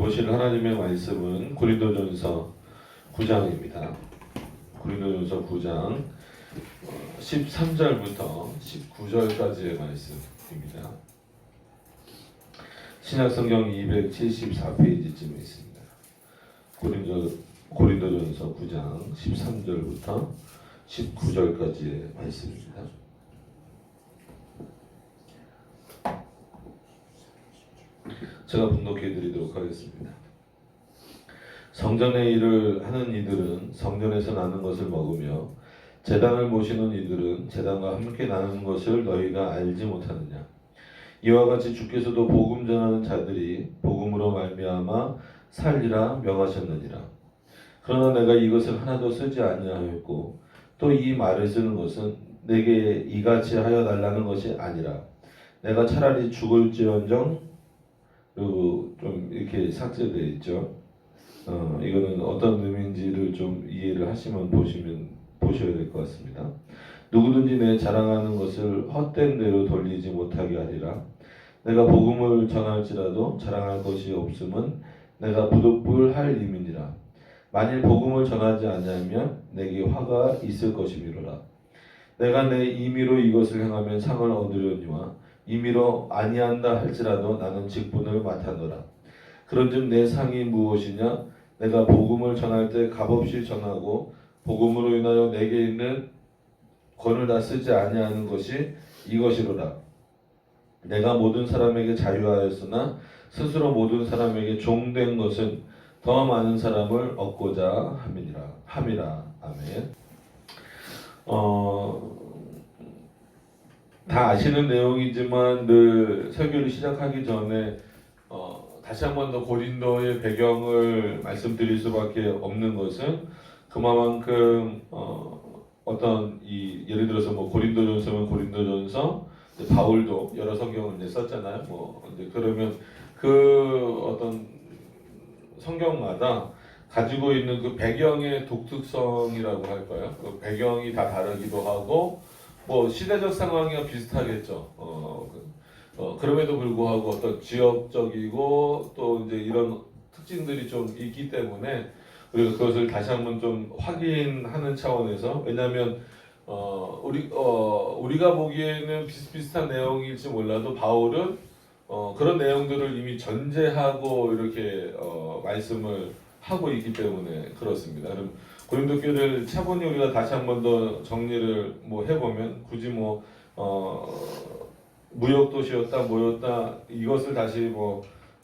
보실 하나님의 말씀은 고린도전서 9장입니다. 고린도전서 9장 13절부터 19절까지의 말씀입니다. 신약성경 274페이지쯤에 있습니다. 고린도전서 9장 13절부터 19절까지의 말씀입니다. 제가 분독해 드리도록 하겠습니다. 성전의 일을 하는 이들은 성전에서 나는 것을 먹으며 제단을 모시는 이들은 제단과 함께 나누는 것을 너희가 알지 못하느냐. 이와 같이 주께서도 복음 전하는 자들이 복음으로 말미암아 살리라 명하셨느니라. 그러나 내가 이것을 하나도 쓰지 아니하였고 또 이 말을 쓰는 것은 내게 이같이 하여 달라는 것이 아니라 내가 차라리 죽을지언정. 그리고 좀 이렇게 삭제되어 있죠. 이거는 어떤 의미인지를 좀 이해를 하시면 보셔야 될 것 같습니다. 누구든지 내 자랑하는 것을 헛된 대로 돌리지 못하게 하리라. 내가 복음을 전할지라도 자랑할 것이 없음은 내가 부득불할 임이니라. 만일 복음을 전하지 아니하면 내게 화가 있을 것이미로라. 내가 내 임의로 이것을 행하면 상을 얻으려니와 임의로 아니한다 할지라도 나는 직분을 맡아노라. 그런즉 내 상이 무엇이냐? 내가 복음을 전할 때 값없이 전하고 복음으로 인하여 내게 있는 권을 다 쓰지 아니하는 것이 이것이로라. 내가 모든 사람에게 자유하였으나 스스로 모든 사람에게 종된 것은 더 많은 사람을 얻고자 함이라. 아멘. 다 아시는 내용이지만 늘 설교를 시작하기 전에 다시 한 번 더 고린도의 배경을 말씀드릴 수밖에 없는 것은 그만큼 어떤 예를 들어서 뭐 고린도전서면 고린도전서 바울도 여러 성경을 이제 썼잖아요. 이제 그러면 그 어떤 성경마다 가지고 있는 그 배경의 독특성이라고 할까요? 그 배경이 다 다르기도 하고 시대적 상황이랑 비슷하겠죠. 그럼에도 불구하고 어떤 지역적이고 또 이제 이런 특징들이 좀 있기 때문에 우리가 그것을 다시 한번 좀 확인하는 차원에서, 왜냐하면 우리가 보기에는 비슷비슷한 내용일지 몰라도 바울은 그런 내용들을 이미 전제하고 이렇게 말씀을 하고 있기 때문에 그렇습니다. 그럼 고린도 교회를 차분히 우리가 다시 한 번 더 정리를 해보면, 굳이 무역도시였다 뭐였다 이것을 다시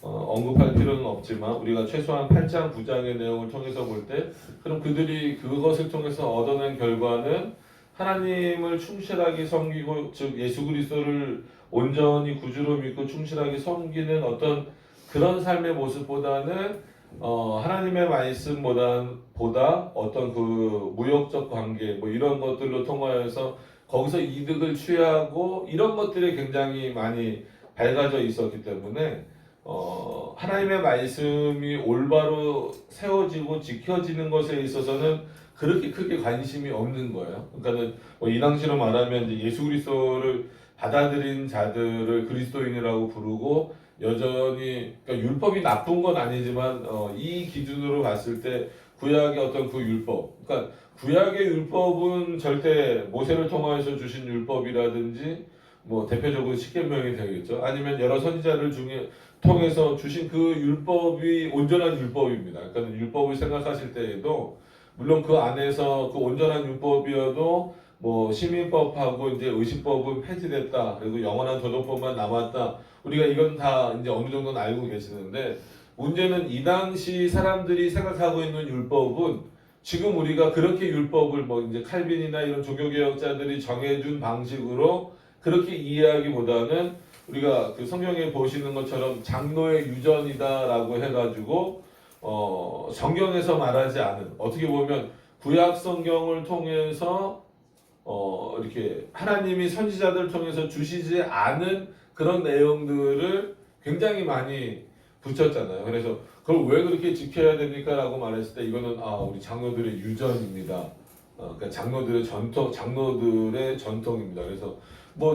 언급할 필요는 없지만 우리가 최소한 8장 9장의 내용을 통해서 볼 때, 그럼 그들이 그것을 통해서 얻어낸 결과는 하나님을 충실하게 섬기고, 즉 예수 그리스도를 온전히 구주로 믿고 충실하게 섬기는 어떤 그런 삶의 모습보다는 하나님의 말씀보다 어떤 그 무역적 관계 이런 것들로 통하여서 거기서 이득을 취하고 이런 것들이 굉장히 많이 밝아져 있었기 때문에 하나님의 말씀이 올바로 세워지고 지켜지는 것에 있어서는 그렇게 크게 관심이 없는 거예요. 그러니까는 이 당시로 말하면 이제 예수 그리스도를 받아들인 자들을 그리스도인이라고 부르고, 여전히 그러니까 율법이 나쁜 건 아니지만 이 기준으로 봤을 때 구약의 어떤 그 율법, 그러니까 구약의 율법은 절대 모세를 통하여서 주신 율법이라든지 대표적으로 십계명이 되겠죠. 아니면 여러 선지자를 통해서 주신 그 율법이 온전한 율법입니다. 그러니까 율법을 생각하실 때에도 물론 그 안에서 그 온전한 율법이어도 시민법하고 이제 의식법은 폐지됐다. 그리고 영원한 도덕법만 남았다. 우리가 이건 다 이제 어느 정도는 알고 계시는데, 문제는 이 당시 사람들이 생각하고 있는 율법은 지금 우리가 그렇게 율법을 이제 칼빈이나 이런 종교개혁자들이 정해준 방식으로 그렇게 이해하기보다는 우리가 그 성경에 보시는 것처럼 장로의 유전이다라고 해가지고 성경에서 말하지 않은, 어떻게 보면 구약 성경을 통해서 이렇게 하나님이 선지자들 통해서 주시지 않은 그런 내용들을 굉장히 많이 붙였잖아요. 그래서 그걸 왜 그렇게 지켜야 됩니까? 라고 말했을 때 이거는 우리 장로들의 유전입니다. 그러니까 장로들의 전통입니다. 그래서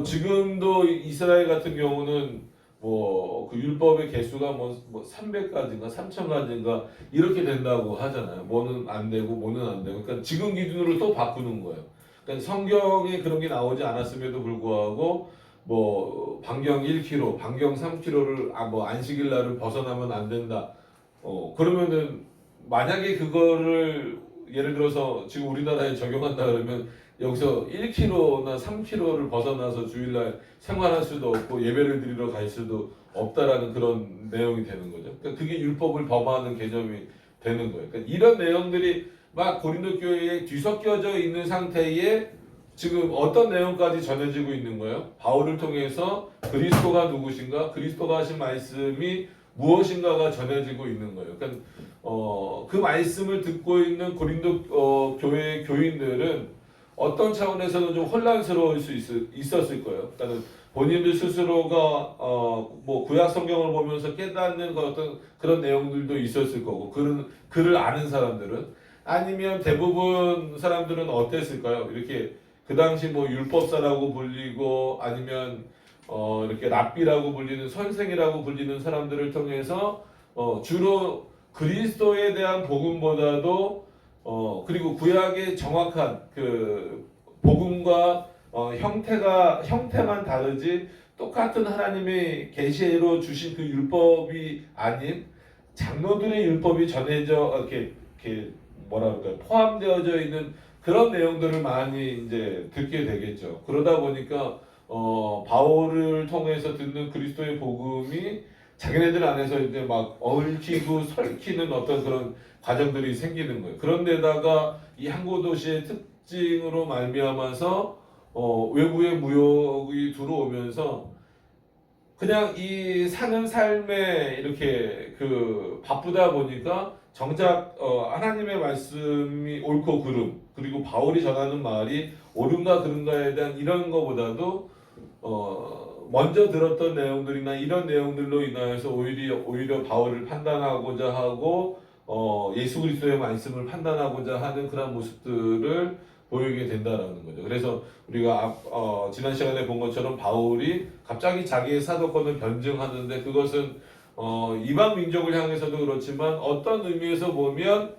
지금도 이스라엘 같은 경우는 뭐 그 율법의 개수가 뭐 300가지인가 3000가지인가 이렇게 된다고 하잖아요. 뭐는 안 되고 뭐는 안 되고. 그러니까 지금 기준으로 또 바꾸는 거예요. 그러니까 성경에 그런 게 나오지 않았음에도 불구하고 뭐 반경 1km, 반경 3km를 뭐 안식일 날을 벗어나면 안 된다. 그러면은 만약에 그거를 예를 들어서 지금 우리나라에 적용한다 그러면 여기서 1km나 3km를 벗어나서 주일날 생활할 수도 없고 예배를 드리러 갈 수도 없다라는 그런 내용이 되는 거죠. 그러니까 그게 율법을 범하는 개념이 되는 거예요. 그러니까 이런 내용들이 막 고린도 교회에 뒤섞여져 있는 상태에 지금 어떤 내용까지 전해지고 있는 거예요? 바울을 통해서 그리스도가 누구신가? 그리스도가 하신 말씀이 무엇인가가 전해지고 있는 거예요. 그러니까 그 말씀을 듣고 있는 고린도 교회 교인들은 어떤 차원에서는 좀 혼란스러울 수 있었을 거예요. 그러니까 본인들 스스로가 뭐 구약 성경을 보면서 깨닫는 어떤 그런 내용들도 있었을 거고, 그를 아는 사람들은 아니면 대부분 사람들은 어땠을까요? 이렇게 그 당시 뭐 율법사라고 불리고 아니면 이렇게 랍비라고 불리는 선생이라고 불리는 사람들을 통해서 주로 그리스도에 대한 복음보다도 그리고 구약의 정확한 그 복음과 형태만 다르지 똑같은 하나님의 계시로 주신 그 율법이 아닌 장로들의 율법이 전해져 이렇게 뭐라 그럴까요? 포함되어져 있는 그런 내용들을 많이 이제 듣게 되겠죠. 그러다 보니까 바울을 통해서 듣는 그리스도의 복음이 자기네들 안에서 이제 막 얽히고 설키는 어떤 그런 과정들이 생기는 거예요. 그런데다가 이 항구 도시의 특징으로 말미암아서 외부의 무역이 들어오면서 그냥 이 사는 삶에 이렇게 그 바쁘다 보니까 정작 하나님의 말씀이 옳고 그름 그리고 바울이 전하는 말이 옳은가 그른가에 대한 이런 거보다도 먼저 들었던 내용들이나 이런 내용들로 인하여서 오히려 바울을 판단하고자 하고 예수 그리스도의 말씀을 판단하고자 하는 그런 모습들을 보이게 된다라는 거죠. 그래서 우리가 지난 시간에 본 것처럼 바울이 갑자기 자기의 사도권을 변증하는데 그것은 이방 민족을 향해서도 그렇지만 어떤 의미에서 보면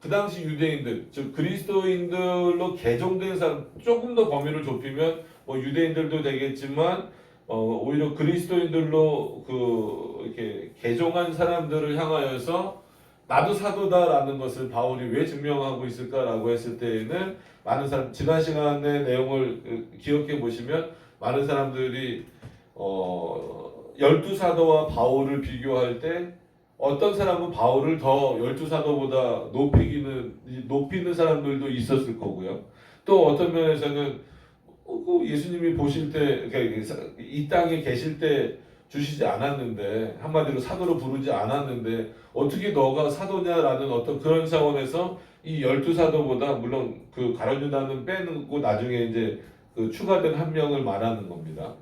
그 당시 유대인들, 즉 그리스도인들로 개종된 사람, 조금 더 범위를 좁히면 뭐 유대인들도 되겠지만 오히려 그리스도인들로 이렇게 개종한 사람들을 향하여서 나도 사도다라는 것을 바울이 왜 증명하고 있을까라고 했을 때에는 많은 사람 지난 시간의 내용을 기억해 보시면 많은 사람들이 12사도와 바울을 비교할 때 어떤 사람은 바울을 더 12사도보다 높이는 사람들도 있었을 거고요. 또 어떤 면에서는 예수님이 보실 때 이 땅에 계실 때 주시지 않았는데 한마디로 사도로 부르지 않았는데 어떻게 너가 사도냐라는 어떤 그런 차원에서 이 12사도보다 물론 그 가룟 유다는 빼고 나중에 이제 그 추가된 한 명을 말하는 겁니다.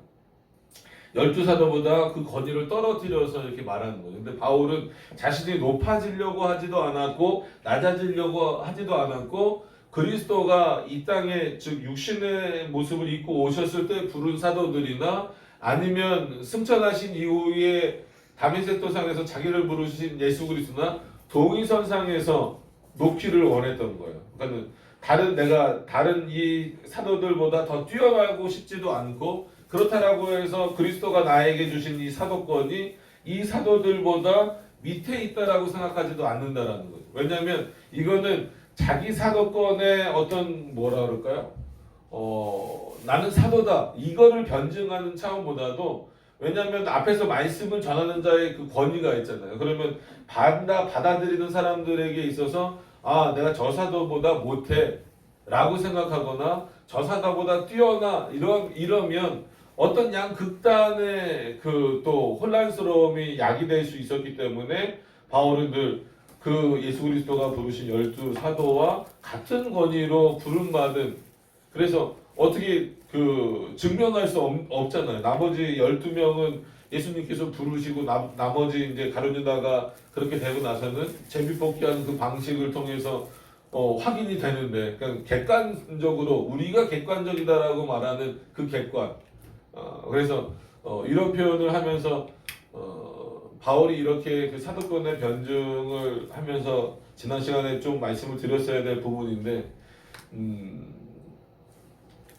12사도보다 그 권위를 떨어뜨려서 이렇게 말하는 거죠. 근데 바울은 자신이 높아지려고 하지도 않았고 낮아지려고 하지도 않았고 그리스도가 이 땅에 즉 육신의 모습을 입고 오셨을 때 부른 사도들이나 아니면 승천하신 이후에 다메섹 도상에서 자기를 부르신 예수 그리스도나 동위선상에서 높이를 원했던 거예요. 그러니까 다른 이 사도들보다 더 뛰어나고 싶지도 않고 그렇다라고 해서 그리스도가 나에게 주신 이 사도권이 이 사도들보다 밑에 있다라고 생각하지도 않는다라는 거죠. 왜냐하면 이거는 자기 사도권의 어떤 뭐라 그럴까요? 나는 사도다 이거를 변증하는 차원보다도 왜냐하면 앞에서 말씀을 전하는 자의 그 권위가 있잖아요. 그러면 받아들이는 사람들에게 있어서 내가 저 사도보다 못해 라고 생각하거나 저 사도보다 뛰어나 이러면 어떤 양극단의 그 또 혼란스러움이 야기될 수 있었기 때문에 바울은 늘 그 예수 그리스도가 부르신 12사도와 같은 권위로 부름받은 그래서 어떻게 그 증명할 수 없잖아요. 나머지 12명은 예수님께서 부르시고 나머지 이제 가룟유다가 그렇게 되고 나서는 제비뽑기하는 그 방식을 통해서 확인이 되는데 그러니까 객관적으로 우리가 객관적이다라고 말하는 그 객관 그래서 이런 표현을 하면서 바울이 이렇게 그 사도권의 변증을 하면서 지난 시간에 좀 말씀을 드렸어야 될 부분인데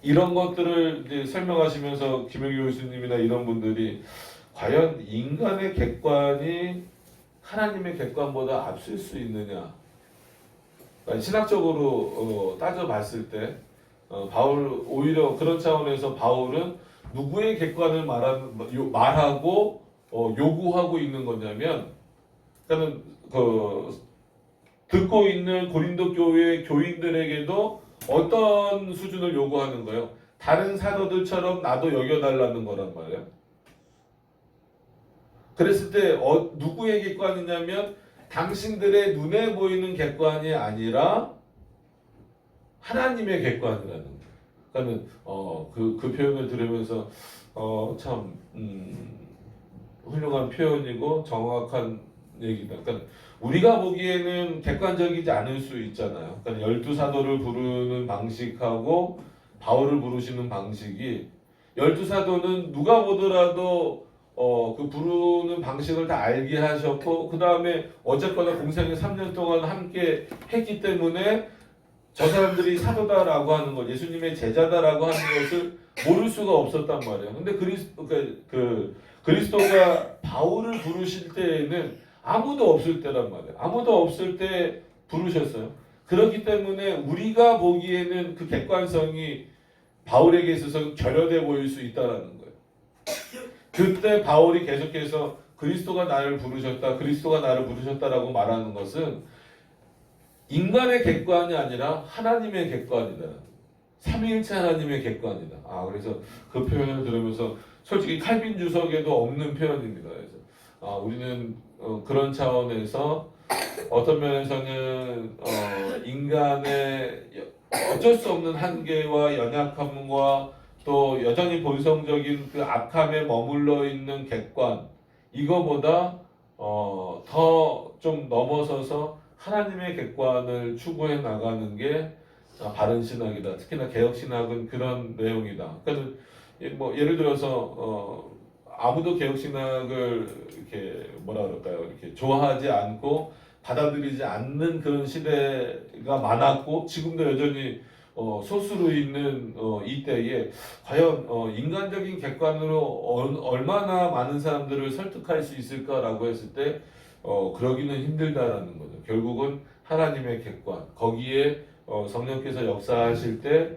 이런 것들을 이제 설명하시면서 김영규 교수님이나 이런 분들이 과연 인간의 객관이 하나님의 객관보다 앞설 수 있느냐? 그러니까 신학적으로 따져봤을 때 바울 오히려 그런 차원에서 바울은 누구의 객관을 말하고 요구하고 있는 거냐면, 그러니까 듣고 있는 고린도 교회 교인들에게도 어떤 수준을 요구하는 거예요? 다른 사도들처럼 나도 여겨달라는 거란 말이에요. 그랬을 때 누구의 객관이냐면 당신들의 눈에 보이는 객관이 아니라 하나님의 객관이라는 거예요. 그러니까 그 표현을 들으면서 참 훌륭한 표현이고 정확한 얘기다. 그러니까 우리가 보기에는 객관적이지 않을 수 있잖아요. 그러니까 12사도를 부르는 방식하고 바울을 부르시는 방식이 12사도는 누가 보더라도 그 부르는 방식을 다 알게 하셨고 그 다음에 어쨌거나 공생에 3년 동안 함께 했기 때문에 저 사람들이 사도다라고 하는 것, 예수님의 제자다라고 하는 것을 모를 수가 없었단 말이에요. 근데 그리스도가 바울을 부르실 때에는 아무도 없을 때란 말이에요. 아무도 없을 때 부르셨어요. 그렇기 때문에 우리가 보기에는 그 객관성이 바울에게 있어서 결여돼 보일 수 있다라는 거예요. 그때 바울이 계속해서 그리스도가 나를 부르셨다, 그리스도가 나를 부르셨다라고 말하는 것은 인간의 객관이 아니라 하나님의 객관이다. 삼위일체 하나님의 객관이다. 그래서 그 표현을 들으면서 솔직히 칼빈 주석에도 없는 표현입니다. 그래서 우리는 그런 차원에서 어떤 면에서는 인간의 어쩔 수 없는 한계와 연약함과 또 여전히 본성적인 그 악함에 머물러 있는 객관, 이거보다 더 좀 넘어서서 하나님의 객관을 추구해 나가는 게 바른 신학이다. 특히나 개혁 신학은 그런 내용이다. 그러니까 뭐 예를 들어서 아무도 개혁 신학을 이렇게 뭐라 그럴까요? 이렇게 좋아하지 않고 받아들이지 않는 그런 시대가 많았고 지금도 여전히 소수로 있는 이때에 과연 인간적인 객관으로 얼마나 많은 사람들을 설득할 수 있을까라고 했을 때 그러기는 힘들다라는 거죠. 결국은 하나님의 객관, 거기에 성령께서 역사하실 때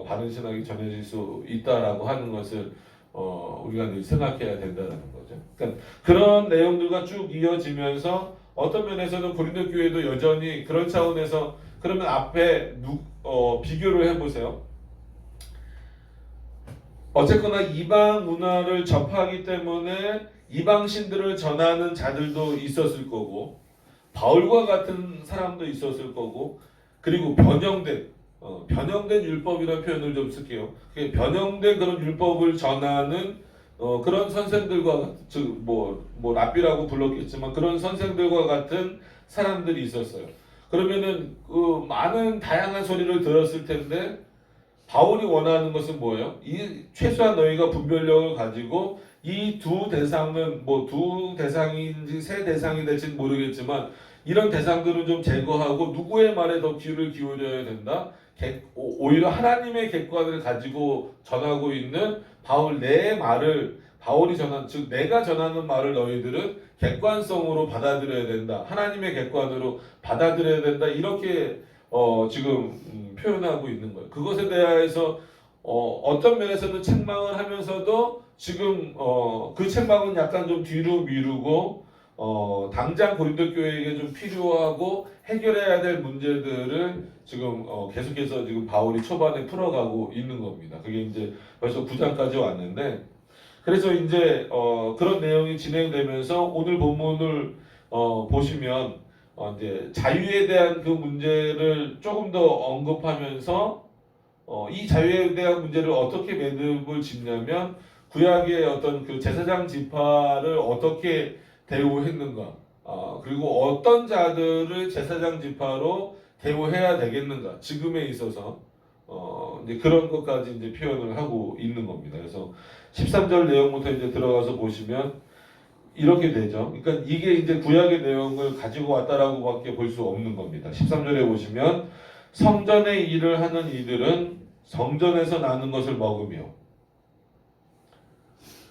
바른 신학이 전해질 수 있다라고 하는 것을 우리가 늘 생각해야 된다는 거죠. 그러니까 그런 내용들과 쭉 이어지면서 어떤 면에서는 고린도 교회도 여전히 그런 차원에서 그러면 앞에 비교를 해보세요. 어쨌거나 이방 문화를 접하기 때문에 이방 신들을 전하는 자들도 있었을 거고 바울과 같은 사람도 있었을 거고 그리고 변형된 율법이라는 표현을 좀 쓸게요. 변형된 그런 율법을 전하는 그런 선생들과 뭐 랍비라고 불렀겠지만 그런 선생들과 같은 사람들이 있었어요. 그러면은 그 많은 다양한 소리를 들었을 텐데 바울이 원하는 것은 뭐예요? 이 최소한 너희가 분별력을 가지고 이 두 대상은 뭐 두 대상인지 세 대상이 될지는 모르겠지만 이런 대상들은 좀 제거하고 누구의 말에 더 귀를 기울여야 된다. 오히려 하나님의 객관을 가지고 전하고 있는 바울 내 말을 바울이 전한 즉 내가 전하는 말을 너희들은 객관성으로 받아들여야 된다. 하나님의 객관으로 받아들여야 된다. 이렇게 지금 표현하고 있는 거예요. 그것에 대해서 어떤 면에서는 책망을 하면서도 지금 그 책망은 약간 좀 뒤로 미루고 당장 고린도 교회에게 좀 필요하고 해결해야 될 문제들을 지금 계속해서 지금 바울이 초반에 풀어가고 있는 겁니다. 그게 이제 벌써 9장까지 왔는데 그래서 이제 그런 내용이 진행되면서 오늘 본문을 보시면 이제 자유에 대한 그 문제를 조금 더 언급하면서 이 자유에 대한 문제를 어떻게 매듭을 짓냐면 구약의 어떤 그 제사장 지파를 어떻게 대우했는가, 그리고 어떤 자들을 제사장 지파로 대우해야 되겠는가, 지금에 있어서 이제 그런 것까지 이제 표현을 하고 있는 겁니다. 그래서 13절 내용부터 이제 들어가서 보시면 이렇게 되죠. 그러니까 이게 이제 구약의 내용을 가지고 왔다라고밖에 볼 수 없는 겁니다. 13절에 보시면 성전의 일을 하는 이들은 성전에서 나는 것을 먹으며,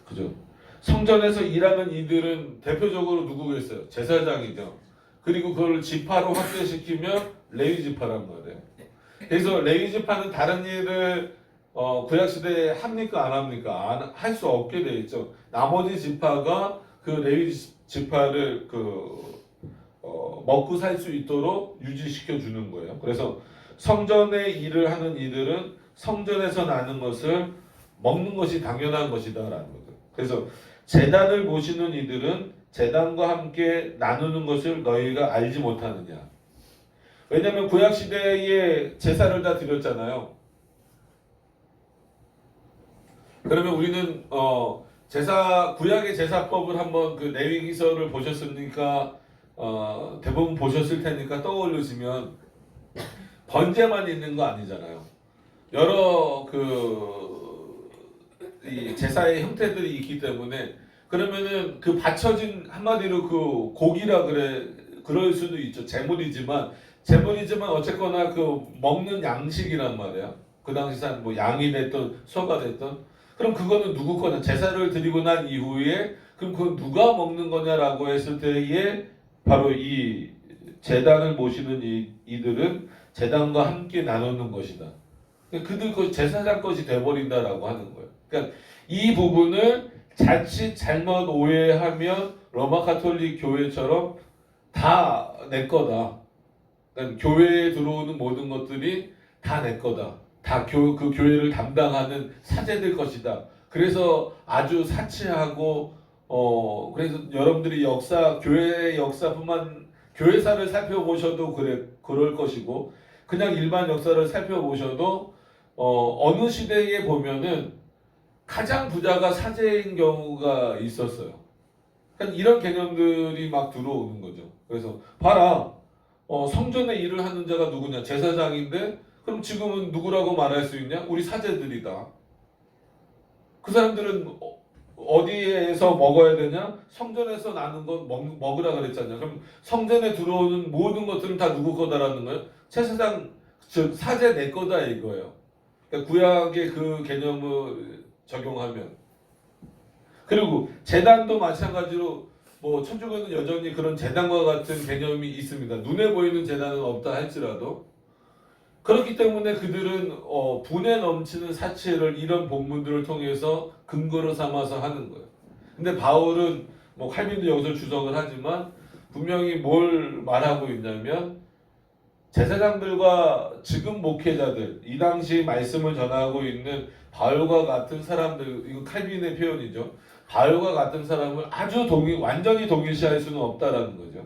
그죠? 성전에서 일하는 이들은 대표적으로 누구겠어요? 제사장이죠. 그리고 그걸 지파로 확대시키면 레위 지파란 말이에요. 그래서 레위 지파는 다른 일을 구약 시대에 합니까 안 합니까? 할 수 없게 돼 있죠. 나머지 지파가 그 레위 지파를 먹고 살 수 있도록 유지시켜 주는 거예요. 그래서 성전의 일을 하는 이들은 성전에서 나는 것을 먹는 것이 당연한 것이다라는 거죠. 그래서 제단을 모시는 이들은 제단과 함께 나누는 것을 너희가 알지 못하느냐. 왜냐하면 구약 시대에 제사를 다 드렸잖아요. 그러면 우리는 구약의 제사법을 한번 그 레위기서를 보셨으니까 대부분 보셨을 테니까 떠올리시면 번제만 있는 거 아니잖아요. 여러 이 제사의 형태들이 있기 때문에 그러면은 그 바쳐진 한마디로 그 고기라 그럴 수도 있죠. 제물이지만 어쨌거나 그 먹는 양식이란 말이야. 그 당시산 뭐 양이 됐든 소가 됐든 그럼 그거는 누구 거냐? 제사를 드리고 난 이후에 그럼 그건 누가 먹는 거냐라고 했을 때에 바로 이 제단을 모시는 이들은 제단과 함께 나누는 것이다. 그들 그 제사장 것이 돼버린다라고 하는 거예요. 그러니까 이 부분을 자칫 잘못 오해하면 로마 가톨릭 교회처럼 다 내 거다. 그러니까 교회에 들어오는 모든 것들이 다 내 거다. 다 그 교회를 담당하는 사제들 것이다. 그래서 아주 사치하고 그래서 여러분들이 교회의 역사뿐만 교회사를 살펴보셔도 그럴 것이고 그냥 일반 역사를 살펴보셔도 어느 시대에 보면은 가장 부자가 사제인 경우가 있었어요. 그러니까 이런 개념들이 막 들어오는 거죠. 그래서 봐라, 성전에 일을 하는 자가 누구냐? 제사장인데 그럼 지금은 누구라고 말할 수 있냐? 우리 사제들이다. 그 사람들은 어디에서 먹어야 되냐? 성전에서 나는 건 먹으라 그랬잖아요. 그럼 성전에 들어오는 모든 것들은 다 누구 거다라는 거예요? 제사장, 즉 사제 내 거다 이거예요. 그러니까 구약의 그 개념을 적용하면 그리고 제단도 마찬가지로 뭐 천주교는 여전히 그런 제단과 같은 개념이 있습니다. 눈에 보이는 제단은 없다 할지라도 그렇기 때문에 그들은 분에 넘치는 사치를 이런 본문들을 통해서 근거로 삼아서 하는 거예요. 근데 바울은 뭐 칼빈도 여기서 주석을 하지만 분명히 뭘 말하고 있냐면 제사장들과 지금 목회자들 이 당시 말씀을 전하고 있는 바울과 같은 사람들 이거 칼빈의 표현이죠. 바울과 같은 사람을 아주 완전히 동일시할 수는 없다라는 거죠.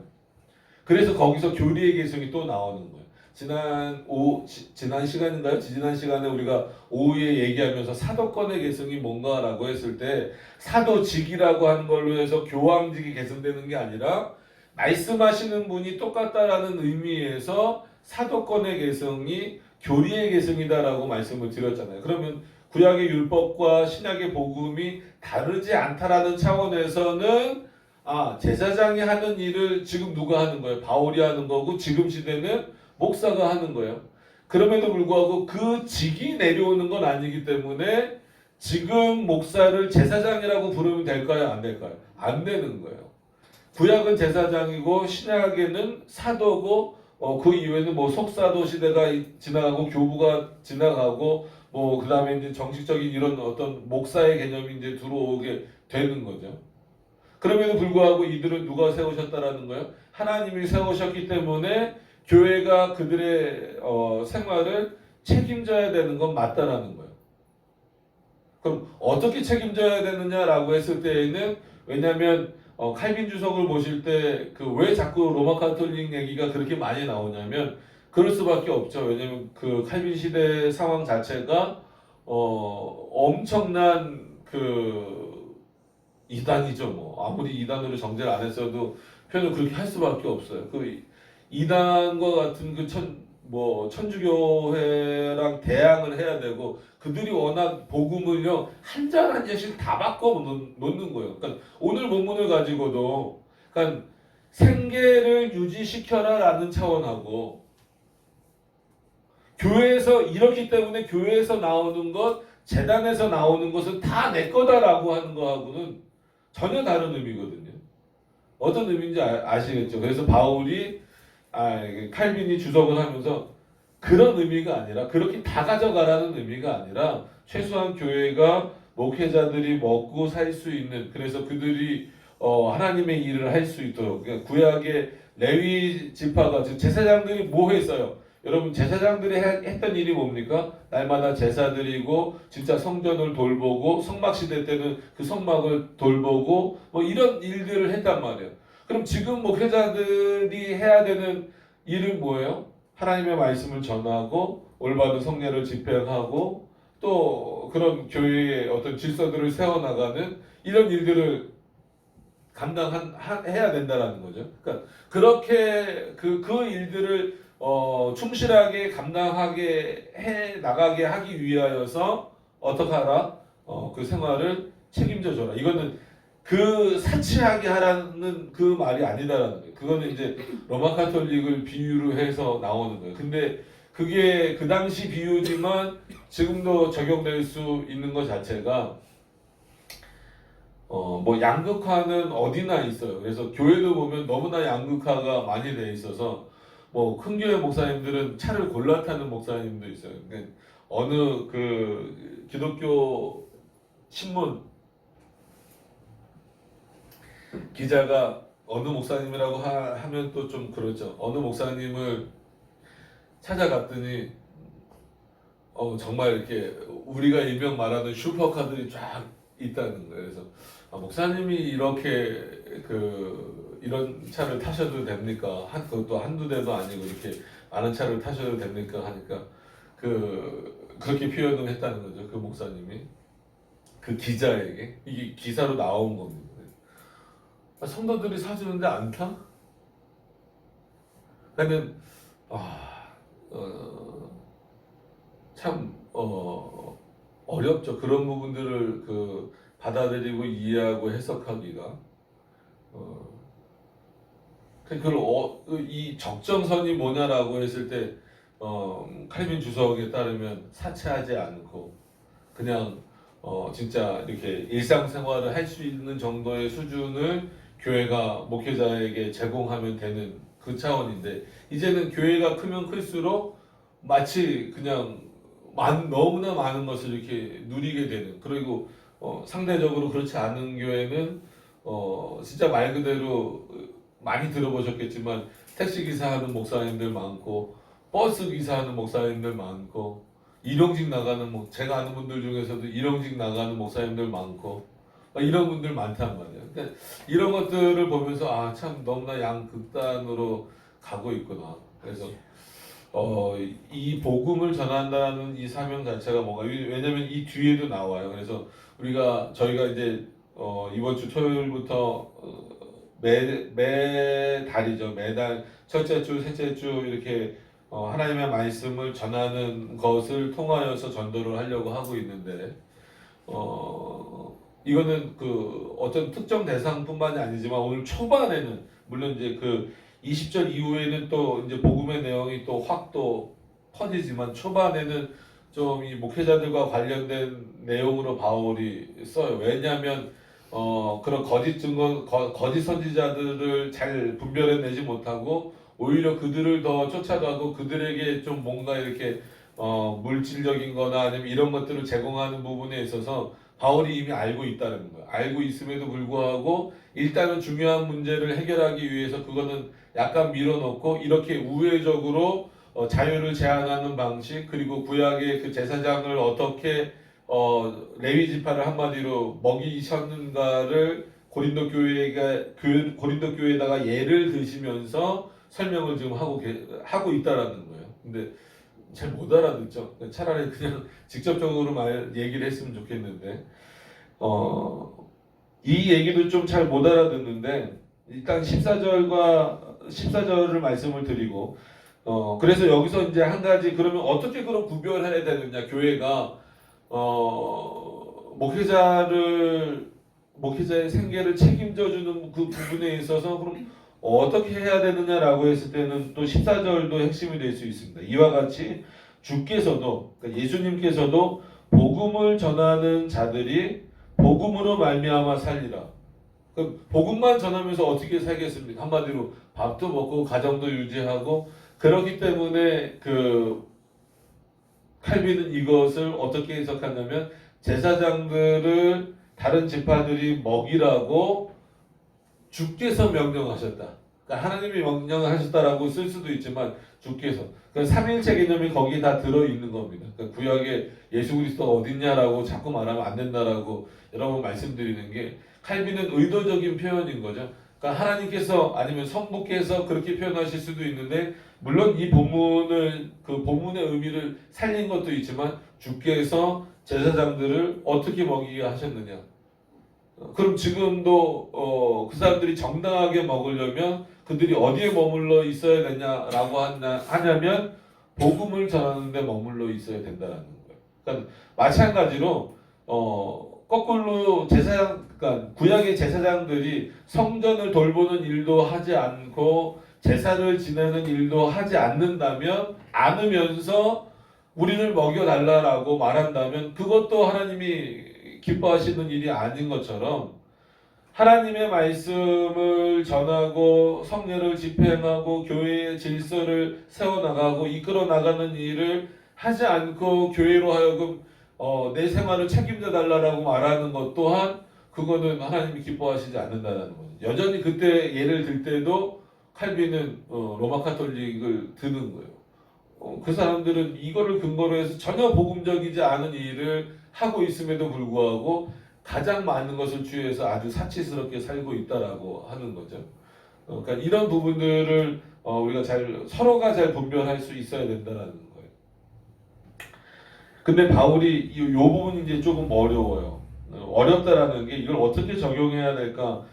그래서 거기서 교리의 개성이 또 나오는 거예요. 지난 시간인가요? 지난 시간에 우리가 오후에 얘기하면서 사도권의 개성이 뭔가라고 했을 때 사도직이라고 하는 걸로 해서 교황직이 개성되는 게 아니라 말씀하시는 분이 똑같다라는 의미에서 사도권의 개성이 교리의 개성이다라고 말씀을 드렸잖아요. 그러면 구약의 율법과 신약의 복음이 다르지 않다라는 차원에서는 제사장이 하는 일을 지금 누가 하는 거예요? 바울이 하는 거고 지금 시대는 목사가 하는 거예요. 그럼에도 불구하고 그 직이 내려오는 건 아니기 때문에 지금 목사를 제사장이라고 부르면 될까요? 안 될까요? 안 되는 거예요. 구약은 제사장이고 신약에는 사도고 그 이후에는 뭐 속사도 시대가 지나가고 교부가 지나가고 뭐 그다음에 이제 정식적인 이런 어떤 목사의 개념이 이제 들어오게 되는 거죠. 그럼에도 불구하고 이들은 누가 세우셨다라는 거예요? 하나님이 세우셨기 때문에 교회가 그들의 생활을 책임져야 되는 건 맞다라는 거예요. 그럼 어떻게 책임져야 되느냐라고 했을 때에는 왜냐하면 칼빈 주석을 보실 때 왜 자꾸 로마 가톨릭 얘기가 그렇게 많이 나오냐면 그럴 수밖에 없죠. 왜냐하면 그 칼빈 시대 상황 자체가 엄청난 이단이죠. 뭐 아무리 이단으로 정죄를 안 했어도 표현을 그렇게 할 수밖에 없어요. 그 이단과 같은 뭐 천주교회랑 대항을 해야 되고 그들이 워낙 복음을요 한 절 한 절씩 다 바꿔 놓는 거예요. 그러니까 오늘 본문을 가지고도 그러니까 생계를 유지시켜라라는 차원하고 교회에서 이렇기 때문에 교회에서 나오는 것, 재단에서 나오는 것은 다 내 거다라고 하는 거하고는 전혀 다른 의미거든요. 어떤 의미인지 아시겠죠? 그래서 바울이 칼빈이 주석을 하면서 그런 의미가 아니라 그렇게 다 가져가라는 의미가 아니라 최소한 교회가 목회자들이 먹고 살 수 있는 그래서 그들이 하나님의 일을 할 수 있도록 그러니까 구약의 레위 지파가 즉 제사장들이 뭐 했어요? 여러분 제사장들이 했던 일이 뭡니까? 날마다 제사 드리고 진짜 성전을 돌보고 성막 시대 때는 그 성막을 돌보고 뭐 이런 일들을 했단 말이에요. 그럼 지금 목회자들이 해야 되는 일은 뭐예요? 하나님의 말씀을 전하고 올바른 성례를 집행하고 또 그런 교회의 어떤 질서들을 세워나가는 이런 일들을 감당해야 된다라는 거죠. 그러니까 그렇게 그 일들을 충실하게 감당하게 해 나가게 하기 위하여서 어떻게 하라? 그 생활을 책임져 줘라. 이거는 그 사치하게 하라는 그 말이 아니다라는 거예요. 그거는 이제 로마 카톨릭을 비유로 해서 나오는 거예요. 근데 그게 그 당시 비유지만 지금도 적용될 수 있는 것 자체가 뭐 양극화는 어디나 있어요. 그래서 교회도 보면 너무나 양극화가 많이 돼 있어서 뭐 큰 교회 목사님들은 차를 골라 타는 목사님도 있어요. 그러니까 어느 그 기독교 신문 기자가 어느 목사님이라고 하면 또 좀 그렇죠. 어느 목사님을 찾아갔더니 정말 이렇게 우리가 일명 말하는 슈퍼카들이 쫙 있다는 거예요. 그래서 목사님이 이렇게 이런 차를 타셔도 됩니까? 그것도 한두 대도 아니고 이렇게 많은 차를 타셔도 됩니까? 하니까 그렇게 표현을 했다는 거죠. 그 목사님이 그 기자에게 이게 기사로 나온 겁니다. 성도들이 사주는데 안 타? 그러면 참 어렵죠. 그런 부분들을 받아들이고 이해하고 해석하기가 그걸 이 적정선이 뭐냐라고 했을 때 칼빈 주석에 따르면 사치하지 않고 그냥 진짜 이렇게 일상생활을 할 수 있는 정도의 수준을 교회가 목회자에게 제공하면 되는 그 차원인데 이제는 교회가 크면 클수록 마치 그냥 너무나 많은 것을 이렇게 누리게 되는 그리고 상대적으로 그렇지 않은 교회는 진짜 말 그대로 많이 들어보셨겠지만 택시 기사하는 목사님들 많고 버스 기사하는 목사님들 많고 일용직 나가는 제가 아는 분들 중에서도 일용직 나가는 목사님들 많고 이런 분들 많단 말이에요. 그러니까 이런 것들을 보면서 참 너무나 양극단으로 가고 있구나. 그래서 이 복음을 전한다는 이 사명 자체가 뭔가 왜냐면 이 뒤에도 나와요. 그래서 저희가 이제 이번 주 토요일부터 매 달이죠. 매달 첫째 주, 셋째 주 이렇게 하나님의 말씀을 전하는 것을 통하여서 전도를 하려고 하고 있는데 이거는 어떤 특정 대상뿐만이 아니지만 오늘 초반에는 물론 이제 20절 이후에는 또 이제 복음의 내용이 또 확 퍼지지만 초반에는 좀 이 목회자들과 관련된 내용으로 바울이 써요. 왜냐하면 그런 거짓 증거, 거짓 선지자들을 잘 분별해내지 못하고 오히려 그들을 더 쫓아가고 그들에게 좀 뭔가 이렇게 물질적인 거나 아니면 이런 것들을 제공하는 부분에 있어서 바울이 이미 알고 있다는 거예요. 알고 있음에도 불구하고 일단은 중요한 문제를 해결하기 위해서 그거는 약간 밀어놓고 이렇게 우회적으로 자유를 제한하는 방식 그리고 구약의 그 제사장을 어떻게 레위 지파를 한마디로 먹이셨는가를 고린도 교회에다가 예를 드시면서 설명을 지금 하고 있다라는 거예요. 근데 잘 못 알아듣죠. 차라리 그냥 직접적으로 얘기를 했으면 좋겠는데 이 얘기도 좀 잘 못 알아듣는데 일단 14절을 말씀을 드리고 그래서 여기서 이제 한 가지 그러면 어떻게 그런 구별해야 되느냐 교회가 목회자의 생계를 책임져 주는 그 부분에 있어서 그럼 어떻게 해야 되느냐라고 했을 때는 또 14절도 핵심이 될 수 있습니다. 이와 같이 주께서도 그러니까 예수님께서도 복음을 전하는 자들이 복음으로 말미암아 살리라. 그 복음만 전하면서 어떻게 살겠습니까? 한마디로 밥도 먹고 가정도 유지하고 그렇기 때문에 그 칼빈은 이것을 어떻게 해석하냐면 제사장들을 다른 지파들이 먹이라고 주께서 명령하셨다. 그러니까 하나님이 명령하셨다라고 쓸 수도 있지만 주께서 그러니까 삼일체 개념이 거기 다 들어있는 겁니다. 그러니까 구약에 예수 그리스도가 어딨냐라고 자꾸 말하면 안 된다라고 여러 번 말씀드리는 게 칼빈은 의도적인 표현인 거죠. 그러니까 하나님께서 아니면 성부께서 그렇게 표현하실 수도 있는데 물론 이 본문을 그 본문의 의미를 살린 것도 있지만 주께서 제사장들을 어떻게 먹이게 하셨느냐. 그럼 지금도 그 사람들이 정당하게 먹으려면 그들이 어디에 머물러 있어야 되냐라고 하냐면 복음을 전하는 데 머물러 있어야 된다라는 거예요. 그러니까 마찬가지로 거꾸로 그러니까 구약의 제사장들이 성전을 돌보는 일도 하지 않고 제사를 지내는 일도 하지 않으면서 우리를 먹여달라라고 말한다면 그것도 하나님이 기뻐하시는 일이 아닌 것처럼 하나님의 말씀을 전하고 성례를 집행하고 교회의 질서를 세워나가고 이끌어 나가는 일을 하지 않고 교회로 하여금 내 생활을 책임져 달라고 말하는 것 또한 그거는 하나님이 기뻐하시지 않는다는 거죠. 여전히 그때 예를 들 때도 칼빈은 로마 카톨릭을 드는 거예요. 그 사람들은 이거를 근거로 해서 전혀 복음적이지 않은 일을 하고 있음에도 불구하고 가장 많은 것을 주의해서 아주 사치스럽게 살고 있다라고 하는 거죠. 그러니까 이런 부분들을 우리가 서로가 잘 분별할 수 있어야 된다라는 거예요. 근데 바울이 이 부분이 이제 조금 어려워요. 어렵다라는 게 이걸 어떻게 적용해야 될까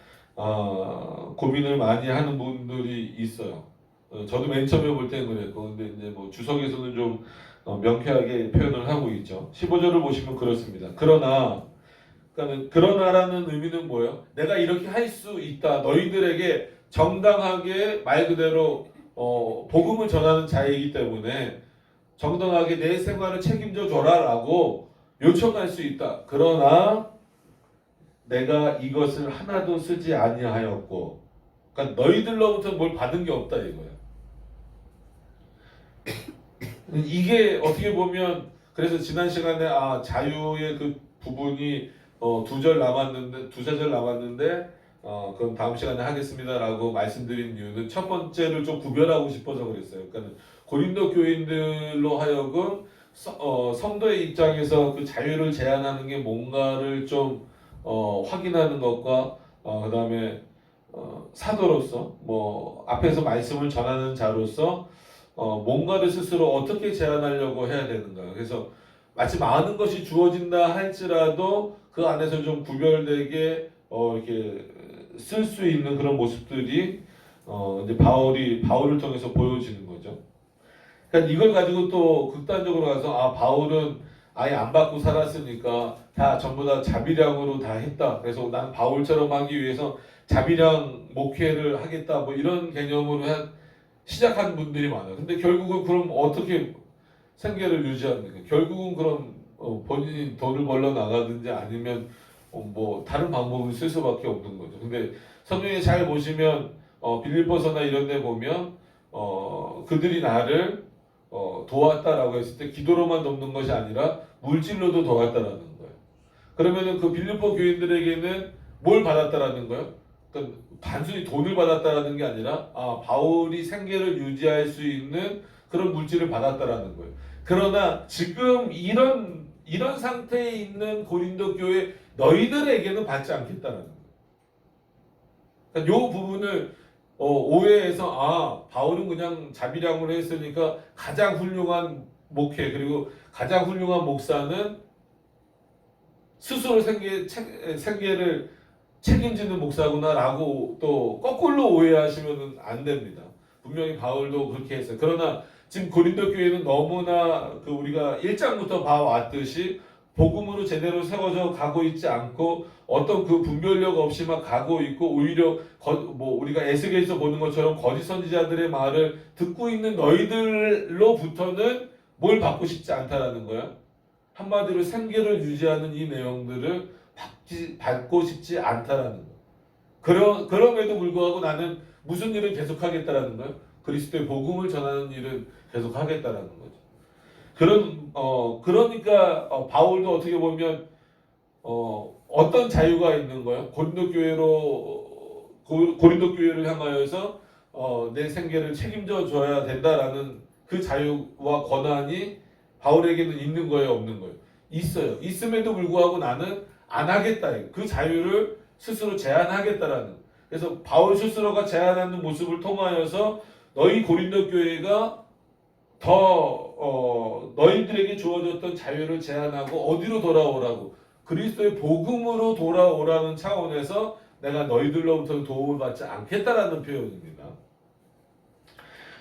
고민을 많이 하는 분들이 있어요. 저도 맨 처음에 볼 때는 그랬고, 근데 이제 뭐 주석에서는 좀 명쾌하게 표현을 하고 있죠. 15절을 보시면 그렇습니다. 그러나라는 의미는 뭐예요? 내가 이렇게 할 수 있다. 너희들에게 정당하게 말 그대로 복음을 전하는 자이기 때문에 정당하게 내 생활을 책임져 줘라라고 요청할 수 있다. 그러나 내가 이것을 하나도 쓰지 아니하였고, 그러니까 너희들로부터 뭘 받은 게 없다 이거예요. 이게 어떻게 보면 그래서 지난 시간에 자유의 그 부분이 두 절 남았는데 그럼 다음 시간에 하겠습니다라고 말씀드린 이유는 첫 번째를 좀 구별하고 싶어서 그랬어요. 그러니까 고린도 교인들로 하여금 성도의 입장에서 그 자유를 제한하는 게 뭔가를 좀 확인하는 것과 그다음에 사도로서 뭐 앞에서 말씀을 전하는 자로서 뭔가를 스스로 어떻게 제한하려고 해야 되는가. 그래서 마치 많은 것이 주어진다 할지라도 그 안에서 좀 구별되게 이렇게 쓸 수 있는 그런 모습들이 이제 바울을 통해서 보여지는 거죠. 그러니까 이걸 가지고 또 극단적으로 가서 바울은 아예 안 받고 살았으니까 다 전부 다 자비량으로 다 했다. 그래서 난 바울처럼 하기 위해서 자비량 목회를 하겠다. 뭐 이런 개념으로 시작한 분들이 많아요. 근데 결국은 그럼 어떻게 생계를 유지합니까? 결국은 그럼 본인이 돈을 벌러 나가든지 아니면 뭐 다른 방법을 쓸 수밖에 없는 거죠. 근데 성경에 잘 보시면 빌립보서나 이런 데 보면 그들이 나를 도왔다라고 했을 때 기도로만 돕는 것이 아니라 물질로도 도왔다라는 거예요. 그러면은 그 빌립보 교인들에게는 뭘 받았다라는 거예요? 그러니까 단순히 돈을 받았다라는 게 아니라 바울이 생계를 유지할 수 있는 그런 물질을 받았다라는 거예요. 그러나 지금 이런 상태에 있는 고린도 교회 너희들에게는 받지 않겠다라는 거예요. 그러니까 이 부분을 오해해서 바울은 그냥 자비량으로 했으니까 가장 훌륭한 목회 그리고 가장 훌륭한 목사는 스스로 생계를 책임지는 목사구나라고 또 거꾸로 오해하시면 안 됩니다. 분명히 바울도 그렇게 했어요. 그러나 지금 고린도 교회는 너무나 그 우리가 1장부터 봐왔듯이 복음으로 제대로 세워져 가고 있지 않고 어떤 그 분별력 없이 막 가고 있고 오히려 뭐 우리가 에스겔에서 보는 것처럼 거짓 선지자들의 말을 듣고 있는 너희들로부터는 뭘 받고 싶지 않다라는 거야. 한마디로 생계를 유지하는 이 내용들을 받고 싶지 않다라는 거야. 그럼에도 불구하고 나는 무슨 일을 계속하겠다라는 거야. 그리스도의 복음을 전하는 일은 계속하겠다라는 거죠. 그러니까 바울도 어떻게 보면 어떤 자유가 있는 거예요? 고린도 교회를 향하여서 내 생계를 책임져 줘야 된다라는 그 자유와 권한이 바울에게는 있는 거예요, 없는 거예요? 있어요. 있음에도 불구하고 나는 안 하겠다. 그 자유를 스스로 제한하겠다라는. 그래서 바울 스스로가 제한하는 모습을 통하여서 너희 고린도 교회가 더 너희들에게 주어졌던 자유를 제한하고 어디로 돌아오라고? 그리스도의 복음으로 돌아오라는 차원에서 내가 너희들로부터 도움을 받지 않겠다라는 표현입니다.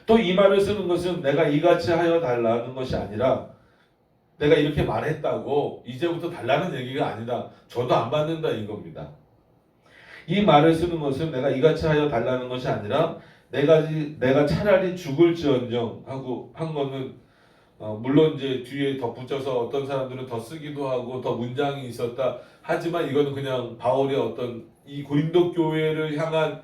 또 이 말을 쓰는 것은 내가 이같이 하여 달라는 것이 아니라 내가 이렇게 말했다고 이제부터 달라는 얘기가 아니라 저도 안 받는다 이겁니다. 이 말을 쓰는 것은 내가 이같이 하여 달라는 것이 아니라 내가 차라리 죽을지언정 하고 한 거는 물론 이제 뒤에 덧붙여서 어떤 사람들은 더 쓰기도 하고 더 문장이 있었다 하지만 이거는 그냥 바울의 어떤 이 고린도 교회를 향한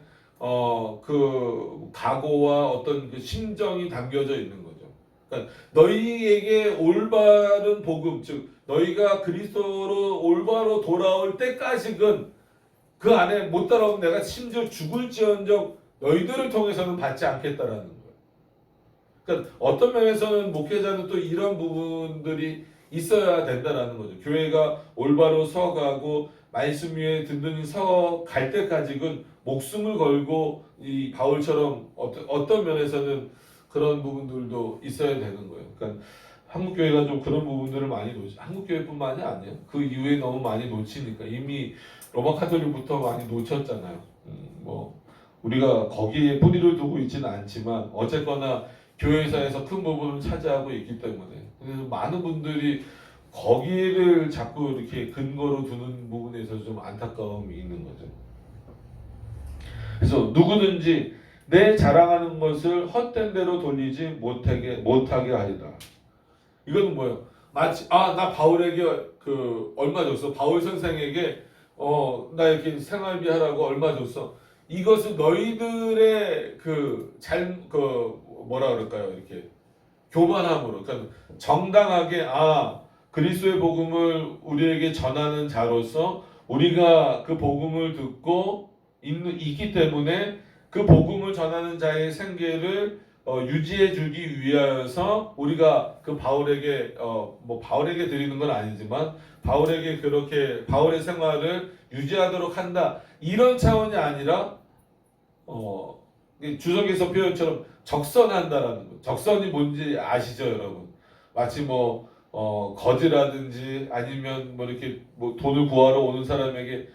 그 각오와 어떤 그 심정이 담겨져 있는 거죠. 그러니까 너희에게 올바른 복음, 즉 너희가 그리스도로 올바로 돌아올 때까지는 그 안에 못 따라오면 내가 심지어 죽을지언정 너희들을 통해서는 받지 않겠다라는 거예요. 그러니까 어떤 면에서는 목회자는 또 이런 부분들이 있어야 된다라는 거죠. 교회가 올바로 서가고 말씀 위에 든든히 서갈 때까지는 목숨을 걸고 이 바울처럼 어떤 면에서는 그런 부분들도 있어야 되는 거예요. 그러니까 한국 교회가 좀 그런 부분들을 많이 한국 교회뿐만이 아니에요. 그 이후에 너무 많이 놓치니까 이미 로마 카톨릭부터 많이 놓쳤잖아요. 뭐 우리가 거기에 뿌리를 두고 있지는 않지만 어쨌거나 교회사에서 큰 부분을 차지하고 있기 때문에 그래서 많은 분들이 거기를 자꾸 이렇게 근거로 두는 부분에 있어서 좀 안타까움이 있는 거죠. 그래서 누구든지 내 자랑하는 것을 헛된 대로 돌리지 못하게 하리라. 이거는 뭐예요? 마치 나 바울에게 그 얼마 줬어. 바울 선생에게 나 이렇게 생활비 하라고 얼마 줬어. 이것은 너희들의 뭐라 그럴까요? 이렇게 교만함으로, 그러니까 정당하게 그리스도의 복음을 우리에게 전하는 자로서 우리가 그 복음을 듣고 있기 때문에 그 복음을 전하는 자의 생계를 유지해 주기 위하여서 우리가 그 바울에게 뭐 바울에게 드리는 건 아니지만 바울에게 그렇게 바울의 생활을 유지하도록 한다 이런 차원이 아니라 주석에서 표현처럼 적선한다라는 거. 적선이 뭔지 아시죠, 여러분? 마치 거지라든지 아니면 이렇게 돈을 구하러 오는 사람에게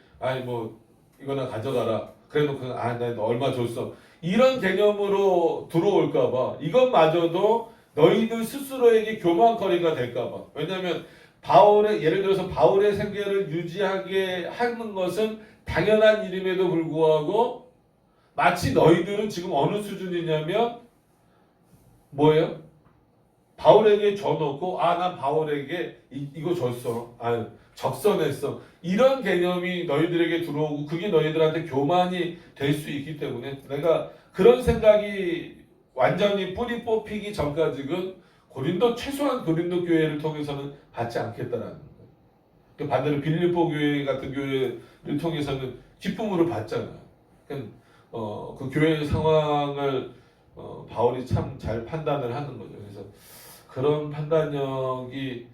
이거나 가져가라. 그래놓고 나 얼마 줬어. 이런 개념으로 들어올까봐 이것마저도 너희들 스스로에게 교만거리가 될까봐. 왜냐하면 예를 들어서 바울의 생계를 유지하게 하는 것은 당연한 일임에도 불구하고 마치 너희들은 지금 어느 수준이냐면 뭐예요? 바울에게 줘놓고 난 바울에게 이거 줬어. 적선했어. 이런 개념이 너희들에게 들어오고 그게 너희들한테 교만이 될 수 있기 때문에 내가 그런 생각이 완전히 뿌리 뽑히기 전까지는 최소한 고린도 교회를 통해서는 받지 않겠다라는 거예요. 반대로 빌립보 교회 같은 교회를 통해서는 기쁨으로 받잖아요. 그 교회의 상황을 바울이 참 잘 판단을 하는 거죠. 그래서 그런 판단력이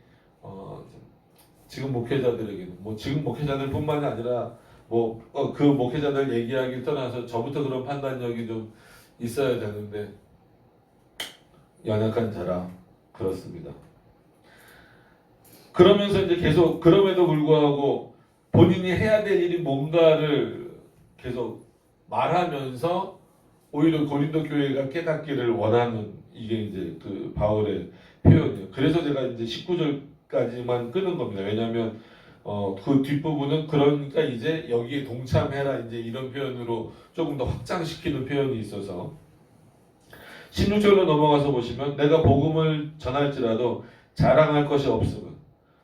지금 목회자들에게는 지금 목회자들뿐만이 아니라 그 목회자들 얘기하기 떠나서 저부터 그런 판단력이 좀 있어야 되는데 연약한 자라 그렇습니다. 그러면서 이제 계속 그럼에도 불구하고 본인이 해야 될 일이 뭔가를 계속 말하면서 오히려 고린도 교회가 깨닫기를 원하는 이게 이제 그 바울의 표현이에요. 그래서 제가 이제 19절까지만 끄는 겁니다. 왜냐하면 그 뒷부분은 그러니까 이제 여기에 동참해라 이제 이런 표현으로 조금 더 확장시키는 표현이 있어서 16절로 넘어가서 보시면 내가 복음을 전할지라도 자랑할 것이 없으면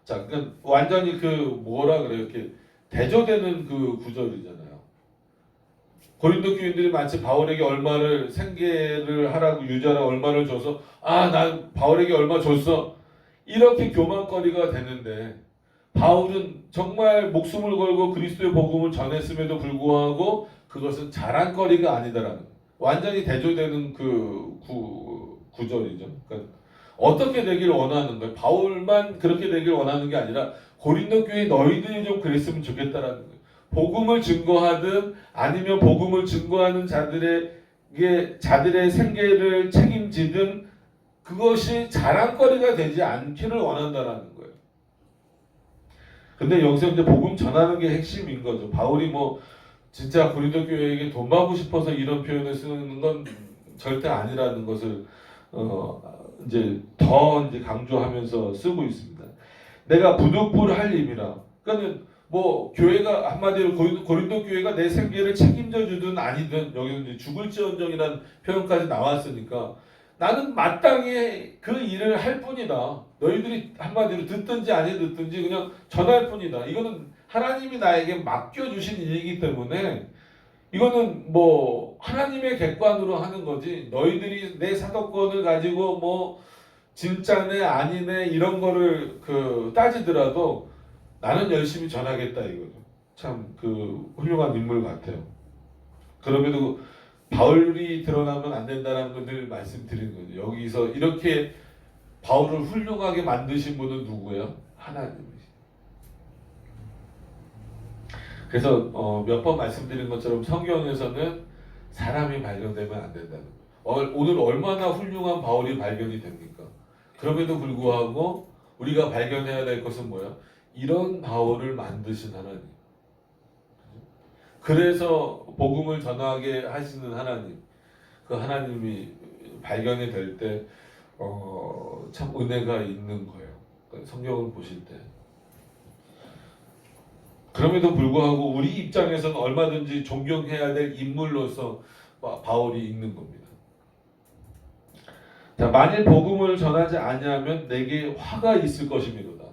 자, 그러니까 완전히 그 뭐라 그래요? 이렇게 대조되는 그 구절이잖아요. 고린도 교인들이 마치 바울에게 얼마를 생계를 하라고 유자라 얼마를 줘서 난 바울에게 얼마 줬어 이렇게 교만거리가 되는데 바울은 정말 목숨을 걸고 그리스도의 복음을 전했음에도 불구하고 그것은 자랑거리가 아니다라는 완전히 대조되는 그 구절이죠. 그러니까 어떻게 되길 원하는 거예요? 바울만 그렇게 되길 원하는 게 아니라 고린도 교회 너희들이 좀 그랬으면 좋겠다라는 거예요. 복음을 증거하든 아니면 복음을 증거하는 자들의 생계를 책임지든 그것이 자랑거리가 되지 않기를 원한다라는 거예요. 근데 여기서 이제 복음 전하는 게 핵심인 거죠. 바울이 뭐 진짜 고린도 교회에게 돈 받고 싶어서 이런 표현을 쓰는 건 절대 아니라는 것을 이제 더 이제 강조하면서 쓰고 있습니다. 내가 부득불할 힘이라. 그러니까 뭐 교회가 한마디로 고린도 교회가 내 생계를 책임져 주든 아니든 여기는 이제 죽을지언정이라는 표현까지 나왔으니까 나는 마땅히 그 일을 할 뿐이다. 너희들이 한마디로 듣든지 아니 듣든지 그냥 전할 뿐이다. 이거는 하나님이 나에게 맡겨주신 일이기 때문에 이거는 뭐 하나님의 객관으로 하는 거지 너희들이 내 사도권을 가지고 뭐 진짜네 아니네 이런 거를 따지더라도 나는 열심히 전하겠다 이거죠. 참 그 훌륭한 인물 같아요. 그럼에도 바울이 드러나면 안 된다는 걸 늘 말씀드리는 거죠. 여기서 이렇게 바울을 훌륭하게 만드신 분은 누구예요? 하나님이시죠. 그래서 몇 번 말씀드린 것처럼 성경에서는 사람이 발견되면 안 된다는 거예요. 오늘 얼마나 훌륭한 바울이 발견이 됩니까? 그럼에도 불구하고 우리가 발견해야 될 것은 뭐야? 이런 바울을 만드신 하나님. 그래서 복음을 전하게 하시는 하나님. 그 하나님이 발견이 될 때 참 은혜가 있는 거예요. 성경을 보실 때. 그럼에도 불구하고 우리 입장에서는 얼마든지 존경해야 될 인물로서 바울이 있는 겁니다. 자, 만일 복음을 전하지 아니하면 내게 화가 있을 것이미로다.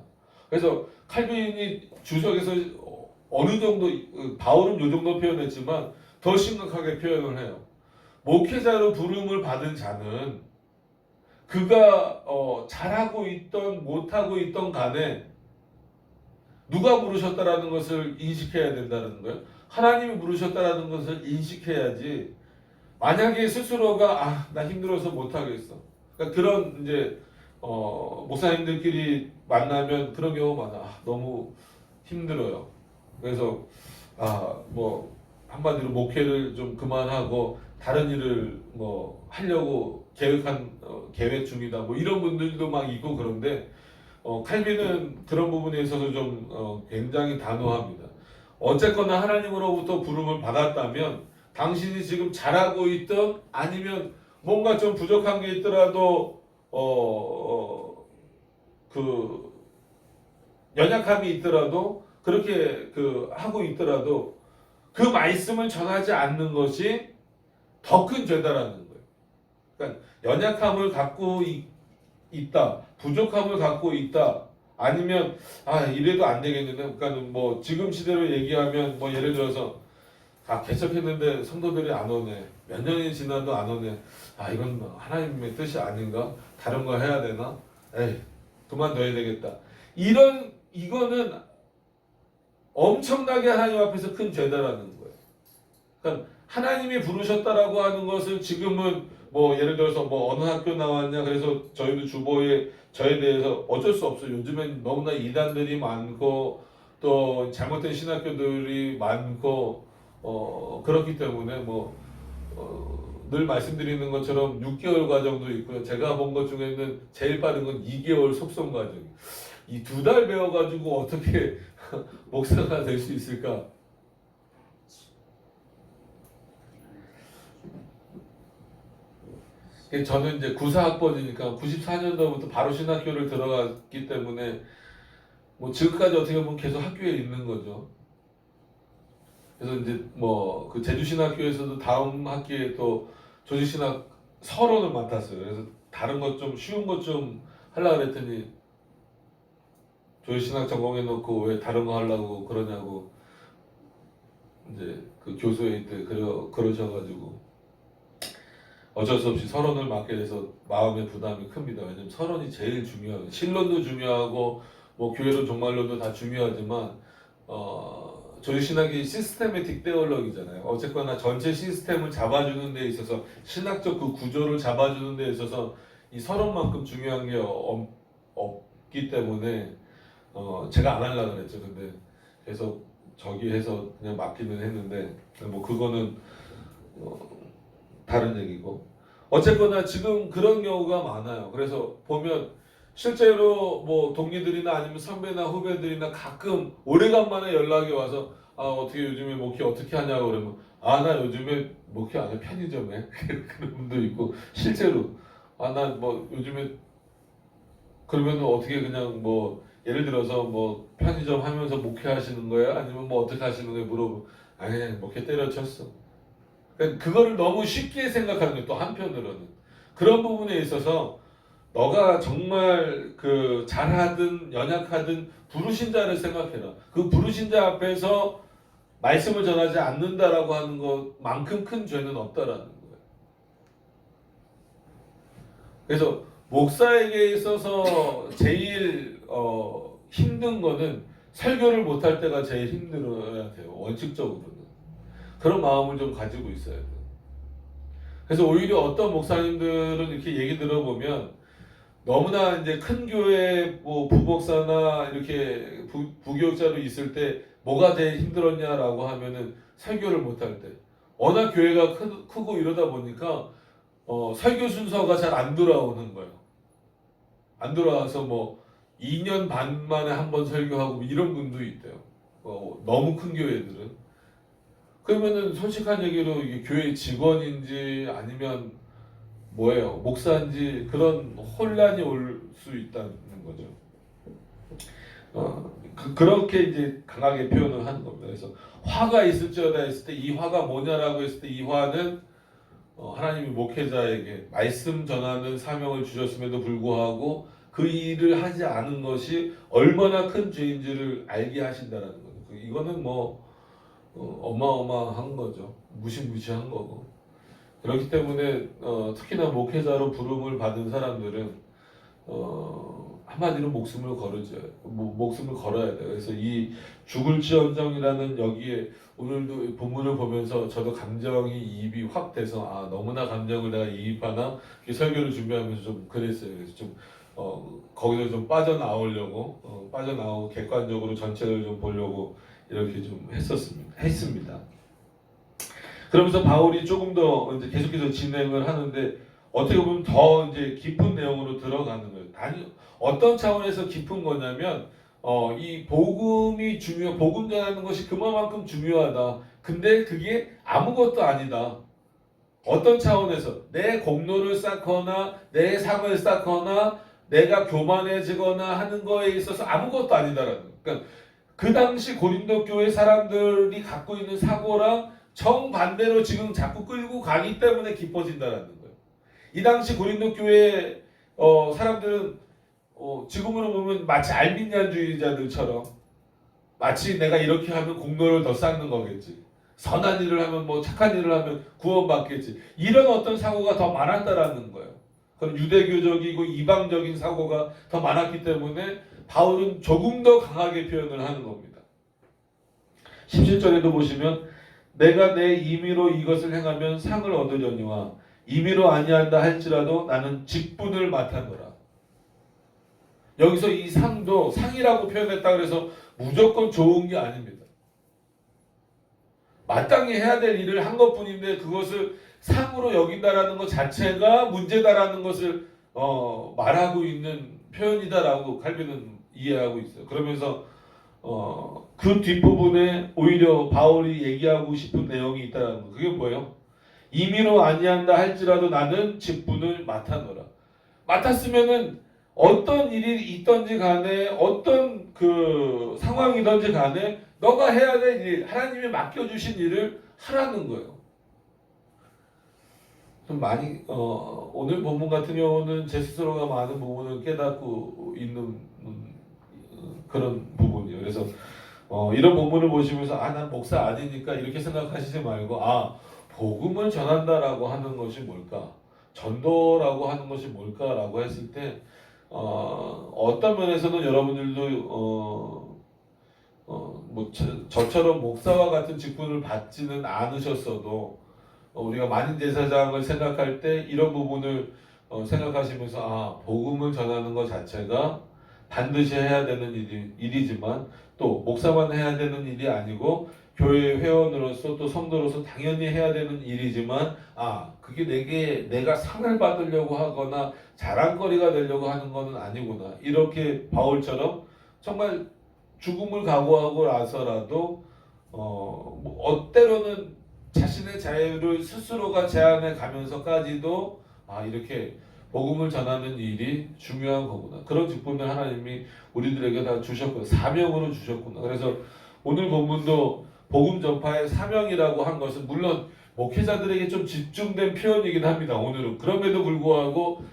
그래서 칼빈이 주석에서 어느 정도 바울은 요 정도 표현했지만 더 심각하게 표현을 해요. 목회자로 부름을 받은 자는 그가 잘하고 있던 못하고 있던 간에 누가 부르셨다라는 것을 인식해야 된다는 거예요. 하나님이 부르셨다라는 것을 인식해야지. 만약에 스스로가 나 힘들어서 못하겠어. 그러니까 그런 이제 목사님들끼리 만나면 그런 경우 많아. 너무 힘들어요. 그래서 뭐 한마디로 목회를 좀 그만하고 다른 일을 뭐 하려고 계획 중이다. 뭐 이런 분들도 막 있고 그런데 칼빈은 그런 부분에 있어서 좀 굉장히 단호합니다. 어쨌거나 하나님으로부터 부름을 받았다면 당신이 지금 잘하고 있던 아니면 뭔가 좀 부족한 게 있더라도 그 연약함이 있더라도 그렇게 하고 있더라도 그 말씀을 전하지 않는 것이 더 큰 죄다라는 거예요. 그러니까 연약함을 갖고 있다, 부족함을 갖고 있다, 아니면 이래도 안 되겠는데, 그러니까 뭐 지금 시대로 얘기하면 뭐 예를 들어서 개척했는데 성도들이 안 오네, 몇 년이 지나도 안 오네, 이건 하나님의 뜻이 아닌가, 다른 거 해야 되나, 그만둬야 되겠다. 이거는 엄청나게 하나님 앞에서 큰 죄다라는 거예요. 그러니까 하나님이 부르셨다라고 하는 것을 지금은 뭐 예를 들어서 뭐 어느 학교 나왔냐 그래서 저희도 주보에 저에 대해서 어쩔 수 없어요. 요즘엔 너무나 이단들이 많고 또 잘못된 신학교들이 많고 그렇기 때문에 뭐 늘 말씀드리는 것처럼 6개월 과정도 있고요. 제가 본 것 중에는 제일 빠른 건 2개월 속성 과정. 이 2달 배워가지고 어떻게 목사가 될 수 있을까? 저는 이제 94학번이니까 94년도부터 바로 신학교를 들어갔기 때문에 뭐 지금까지 어떻게 보면 계속 학교에 있는 거죠. 그래서 이제 뭐 그 제주신학교에서도 다음 학기에 또 조지신학 서론을 맡았어요. 그래서 다른 것 좀 쉬운 것 좀 하려고 그랬더니 조지신학 전공해 놓고 왜 다른 거 하려고 그러냐고 이제 그 교수회의 때 그러셔가지고 어쩔 수 없이 서론을 맡게 돼서 마음의 부담이 큽니다. 왜냐면 서론이 제일 중요해요. 신론도 중요하고 뭐 교회론 종말론도 다 중요하지만 조지신학이 시스테매틱 테올로기잖아요. 어쨌거나 전체 시스템을 잡아주는 데 있어서 신학적 그 구조를 잡아주는 데 있어서 이 서론만큼 중요한 게 없기 때문에 제가 안 하려고 그랬죠. 근데 계속 저기 해서 그냥 맡기는 했는데 뭐 그거는 다른 얘기고 어쨌거나 지금 그런 경우가 많아요. 그래서 보면 실제로 뭐 동기들이나 아니면 선배나 후배들이나 가끔 오래간만에 연락이 와서 어떻게 요즘에 목회 어떻게 하냐고 그러면 나 요즘에 목회 안 해 편의점에 그런 분도 있고 실제로 나 뭐 요즘에 그러면 어떻게 그냥 뭐 예를 들어서 뭐 편의점 하면서 목회하시는 거야? 아니면 뭐 어떻게 하시는 거야? 물어보면 그냥 목회 때려쳤어. 그러니까 그거를 너무 쉽게 생각하는 거예요. 또 한편으로는 그런 부분에 있어서 너가 정말 그 잘하든 연약하든 부르신 자를 생각해라. 그 부르신 자 앞에서 말씀을 전하지 않는다라고 하는 것만큼 큰 죄는 없다라는 거예요. 그래서 목사에게 있어서 제일 힘든 거는 설교를 못할 때가 제일 힘들어야 돼요. 원칙적으로는. 그런 마음을 좀 가지고 있어야 돼요. 그래서 오히려 어떤 목사님들은 이렇게 얘기 들어보면 너무나 이제 큰 교회 뭐 부목사나 이렇게 부교육자로 있을 때 뭐가 제일 힘들었냐라고 하면은 설교를 못할 때. 워낙 교회가 크고 이러다 보니까 설교 순서가 잘 안 돌아오는 거예요. 안 돌아와서 뭐 2년 반 만에 한 번 설교하고 이런 분도 있대요. 너무 큰 교회들은. 그러면은 솔직한 얘기로 이게 교회 직원인지 아니면 뭐예요? 목사인지 그런 혼란이 올 수 있다는 거죠. 그렇게 이제 강하게 표현을 하는 겁니다. 그래서 화가 있을지어다 했을 때 이 화가 뭐냐라고 했을 때 이 화는 하나님이 목회자에게 말씀 전하는 사명을 주셨음에도 불구하고 그 일을 하지 않은 것이 얼마나 큰 죄인지를 알게 하신다는 거죠. 이거는 뭐 어마어마한 거죠. 무시무시한 거고. 그렇기 때문에 특히나 목회자로 부름을 받은 사람들은 한마디로 목숨을 걸어야 돼요. 그래서 이 죽을지언정이라는 여기에 오늘도 본문을 보면서 저도 감정이 이입이 확 돼서 너무나 감정을 내가 이입하나 설교를 준비하면서 좀 그랬어요. 그래서 좀 거기서 좀 빠져나오고 객관적으로 전체를 좀 보려고 이렇게 좀 했습니다. 그러면서 바울이 조금 더 이제 계속해서 진행을 하는데 어떻게 보면 더 이제 깊은 내용으로 들어가는 거예요. 어떤 차원에서 깊은 거냐면 이 복음이 복음 전하는 것이 그만큼 중요하다. 근데 그게 아무것도 아니다. 어떤 차원에서 내 공로를 쌓거나 내 상을 쌓거나 내가 교만해지거나 하는 거에 있어서 아무것도 아니다라는 거예요. 그러니까 그 당시 고린도 교회 사람들이 갖고 있는 사고랑 정반대로 지금 자꾸 끌고 가기 때문에 깊어진다는 거예요. 이 당시 고린도 교회 사람들은 지금으로 보면 마치 알빈얀주의자들처럼 마치 내가 이렇게 하면 공로를 더 쌓는 거겠지. 선한 일을 하면 뭐 착한 일을 하면 구원받겠지. 이런 어떤 사고가 더 많았다라는 거예요. 그럼 유대교적이고 이방적인 사고가 더 많았기 때문에 바울은 조금 더 강하게 표현을 하는 겁니다. 17절에도 보시면 내가 내 임의로 이것을 행하면 상을 얻으려니와 임의로 아니한다 할지라도 나는 직분을 맡아노라. 여기서 이 상도 상이라고 표현했다 그래서 무조건 좋은 게 아닙니다. 마땅히 해야 될 일을 한 것뿐인데 그것을 상으로 여긴다라는 것 자체가 문제다라는 것을 말하고 있는 표현이다라고 칼빈은 이해하고 있어요. 그러면서 그 뒷부분에 오히려 바울이 얘기하고 싶은 내용이 있다는 거. 그게 뭐예요? 임의로 아니한다 할지라도 나는 직분을 맡아노라. 맡았으면은 어떤 일이 있든지 간에 어떤 그 상황이든지 간에 너가 해야 될 일, 하나님이 맡겨주신 일을 하라는 거예요. 좀 많이 오늘 본문 같은 경우는 제 스스로가 많은 부분을 깨닫고 있는 그런 부분이에요. 그래서 이런 본문을 보시면서 난 목사 아니니까 이렇게 생각하시지 말고 복음을 전한다라고 하는 것이 뭘까? 전도라고 하는 것이 뭘까라고 했을 때 어떤 면에서는 여러분들도 뭐 저처럼 목사와 같은 직분을 받지는 않으셨어도 우리가 만인 제사장을 생각할 때 이런 부분을 생각하시면서 복음을 전하는 것 자체가 반드시 해야 되는 일이지만 또 목사만 해야 되는 일이 아니고 교회 회원으로서 또 성도로서 당연히 해야 되는 일이지만 그게 내가 상을 받으려고 하거나 자랑거리가 되려고 하는 것은 아니구나. 이렇게 바울처럼 정말 죽음을 각오하고 나서라도 때로는 자신의 자유를 스스로가 제한해 가면서까지도 이렇게 복음을 전하는 일이 중요한 거구나. 그런 직분을 하나님이 우리들에게 다 주셨구나. 사명으로 주셨구나. 그래서 오늘 본문도 복음 전파의 사명이라고 한 것은 물론 목회자들에게 좀 집중된 표현이긴 합니다. 오늘은. 그럼에도 불구하고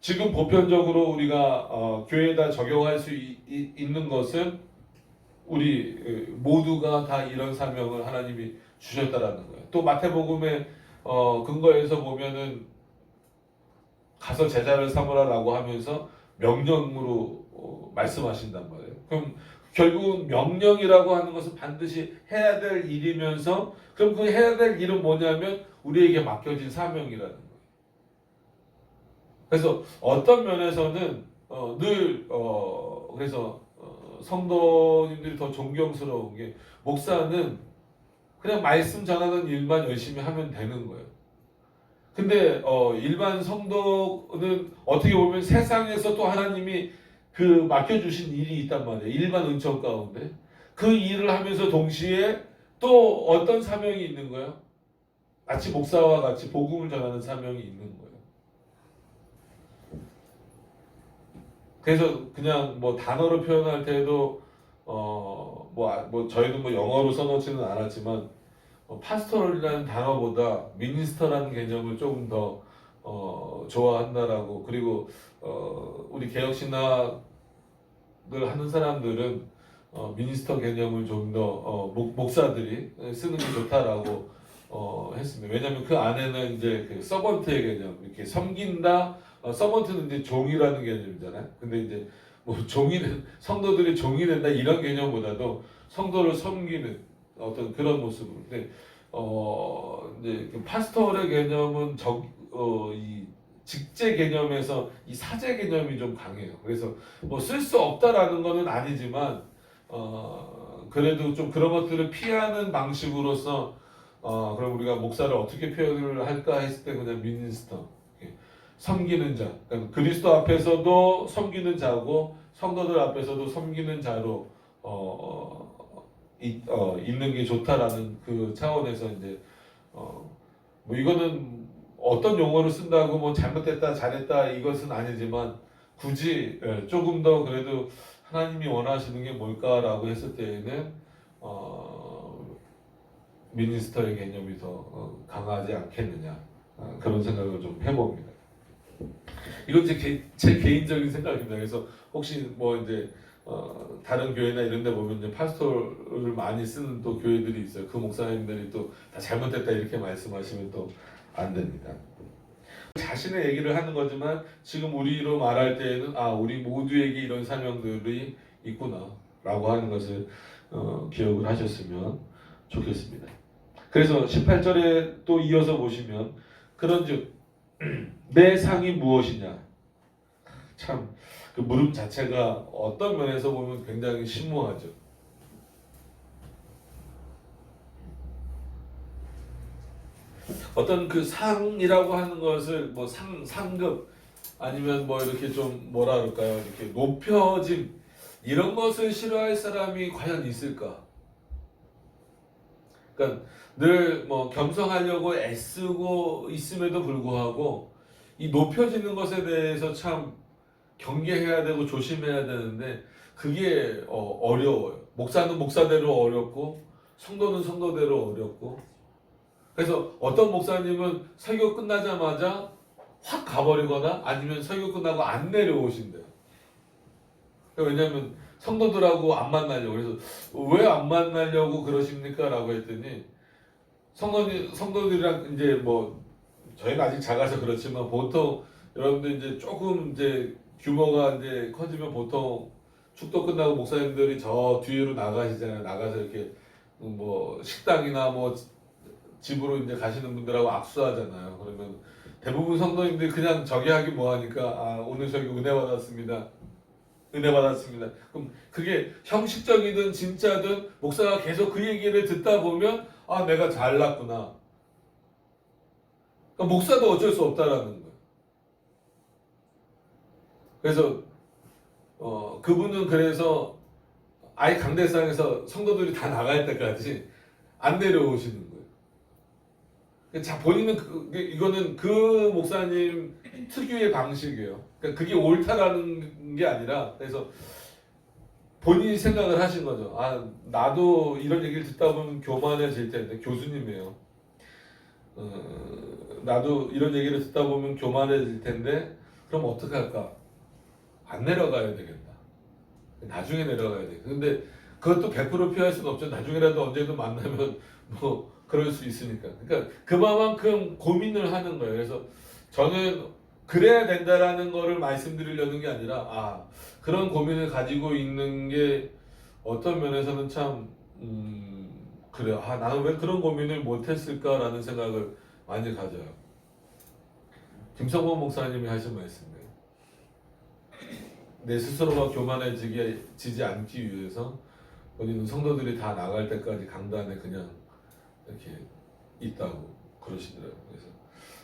지금 보편적으로 우리가 교회에다 적용할 수 있는 것은 우리 모두가 다 이런 사명을 하나님이 주셨다라는 거예요. 또 마태복음의 근거에서 보면은 가서 제자를 삼으라라고 하면서 명령으로 말씀하신단 말이에요. 그럼 결국은 명령이라고 하는 것은 반드시 해야 될 일이면서 그럼 그 해야 될 일은 뭐냐면 우리에게 맡겨진 사명이라는 거예요. 그래서 어떤 면에서는 그래서 성도님들이 더 존경스러운 게 목사는 그냥 말씀 전하는 일만 열심히 하면 되는 거예요. 근데 일반 성도는 어떻게 보면 세상에서 또 하나님이 그 맡겨주신 일이 있단 말이에요. 일반 은총 가운데 그 일을 하면서 동시에 또 어떤 사명이 있는 거예요? 마치 목사와 같이 복음을 전하는 사명이 있는 거예요. 그래서 그냥 뭐 단어로 표현할 때도 저희도 뭐 영어로 써놓지는 않았지만 파스토럴이라는 단어보다 미니스터라는 개념을 조금 더 좋아한다라고. 그리고 우리 개혁신학을 하는 사람들은 미니스터 개념을 좀 더 목사들이 쓰는 게 좋다라고 했습니다. 왜냐하면 그 안에는 이제 그 서번트의 개념, 이렇게 섬긴다. 서번트는 이제 종이라는 개념이잖아요. 근데 이제 뭐 성도들이 종이 된다 이런 개념보다도 성도를 섬기는 어떤 그런 모습으로. 근데 이제 그 파스토의 개념은 이 직제 개념에서 이 사제 개념이 좀 강해요. 그래서 뭐 쓸 수 없다라는 거는 아니지만 그래도 좀 그런 것들을 피하는 방식으로서 그럼 우리가 목사를 어떻게 표현을 할까 했을 때 그냥 미니스터, 섬기는 자. 그러니까 그리스도 앞에서도 섬기는 자고 성도들 앞에서도 섬기는 자로 있는 게 좋다라는 그 차원에서 이제 뭐 이거는 어떤 용어를 쓴다고 뭐 잘못됐다 잘했다 이것은 아니지만 굳이 조금 더 그래도 하나님이 원하시는 게 뭘까라고 했을 때에는 미니스터의 개념이 더 강하지 않겠느냐 그런 생각을 좀 해봅니다. 이건 제 개인적인 생각입니다. 그래서 혹시 뭐 이제 다른 교회나 이런 데 보면 이제 파스토를 많이 쓰는 또 교회들이 있어요. 그 목사님들이 또 다 잘못됐다 이렇게 말씀하시면 또 안 됩니다. 자신의 얘기를 하는 거지만 지금 우리로 말할 때에는 우리 모두에게 이런 사명들이 있구나 라고 하는 것을 기억을 하셨으면 좋겠습니다. 그래서 18절에 또 이어서 보시면 그런즉 내 상이 무엇이냐. 참 그 물음 자체가 어떤 면에서 보면 굉장히 심오하죠. 어떤 그 상이라고 하는 것을 뭐 상급 아니면 뭐 이렇게 좀 뭐라 그럴까요? 이렇게 높여짐 이런 것을 싫어할 사람이 과연 있을까? 그러니까 늘 뭐 겸손하려고 애쓰고 있음에도 불구하고 이 높여지는 것에 대해서 참 경계해야 되고 조심해야 되는데 그게 어려워요. 목사는 목사대로 어렵고 성도는 성도대로 어렵고 그래서 어떤 목사님은 설교 끝나자마자 확 가버리거나 아니면 설교 끝나고 안 내려오신대요. 왜냐하면 성도들하고 안 만나려고 그래서 왜 안 만나려고 그러십니까? 라고 했더니 성도들이랑 이제 뭐 저희는 아직 작아서 그렇지만 보통 여러분들 이제 조금 이제 규모가 이제 커지면 보통 축도 끝나고 목사님들이 저 뒤로 나가시잖아요. 나가서 이렇게 뭐 식당이나 뭐 집으로 이제 가시는 분들하고 악수하잖아요. 그러면 대부분 성도님들이 그냥 저기 하기 뭐 하니까 아 오늘 저기 은혜 받았습니다. 은혜 받았습니다. 그럼 그게 형식적이든 진짜든 목사가 계속 그 얘기를 듣다 보면 아 내가 잘났구나. 그러니까 목사도 어쩔 수 없다라는 거예요. 그래서 그분은 그래서 아예 강대상에서 성도들이 다 나갈 때까지 안 내려오시는 거예요. 자 본인은 이거는 그 목사님 특유의 방식이에요. 그러니까 그게 옳다라는 게 아니라 그래서 본인이 생각을 하신 거죠. 아 나도 이런 얘기를 듣다 보면 교만해질 텐데 교수님이에요. 나도 이런 얘기를 듣다 보면 교만해질 텐데 그럼 어떻게 할까? 안 내려가야 되겠다. 나중에 내려가야 돼. 근데 그것도 100% 피할 수는 없죠. 나중에라도 언제든 만나면 뭐 그럴 수 있으니까. 그러니까 그만큼 고민을 하는 거예요. 그래서 저는 그래야 된다라는 거를 말씀드리려는 게 아니라 그런 고민을 가지고 있는 게 어떤 면에서는 참 그래요. 나는 왜 그런 고민을 못했을까라는 생각을 많이 가져요. 김성범 목사님이 하신 말씀이에요. 내 스스로가 교만해지지 않기 위해서 본인은 성도들이 다 나갈 때까지 강단에 그냥 이렇게 있다고 그러시더라고요. 그래서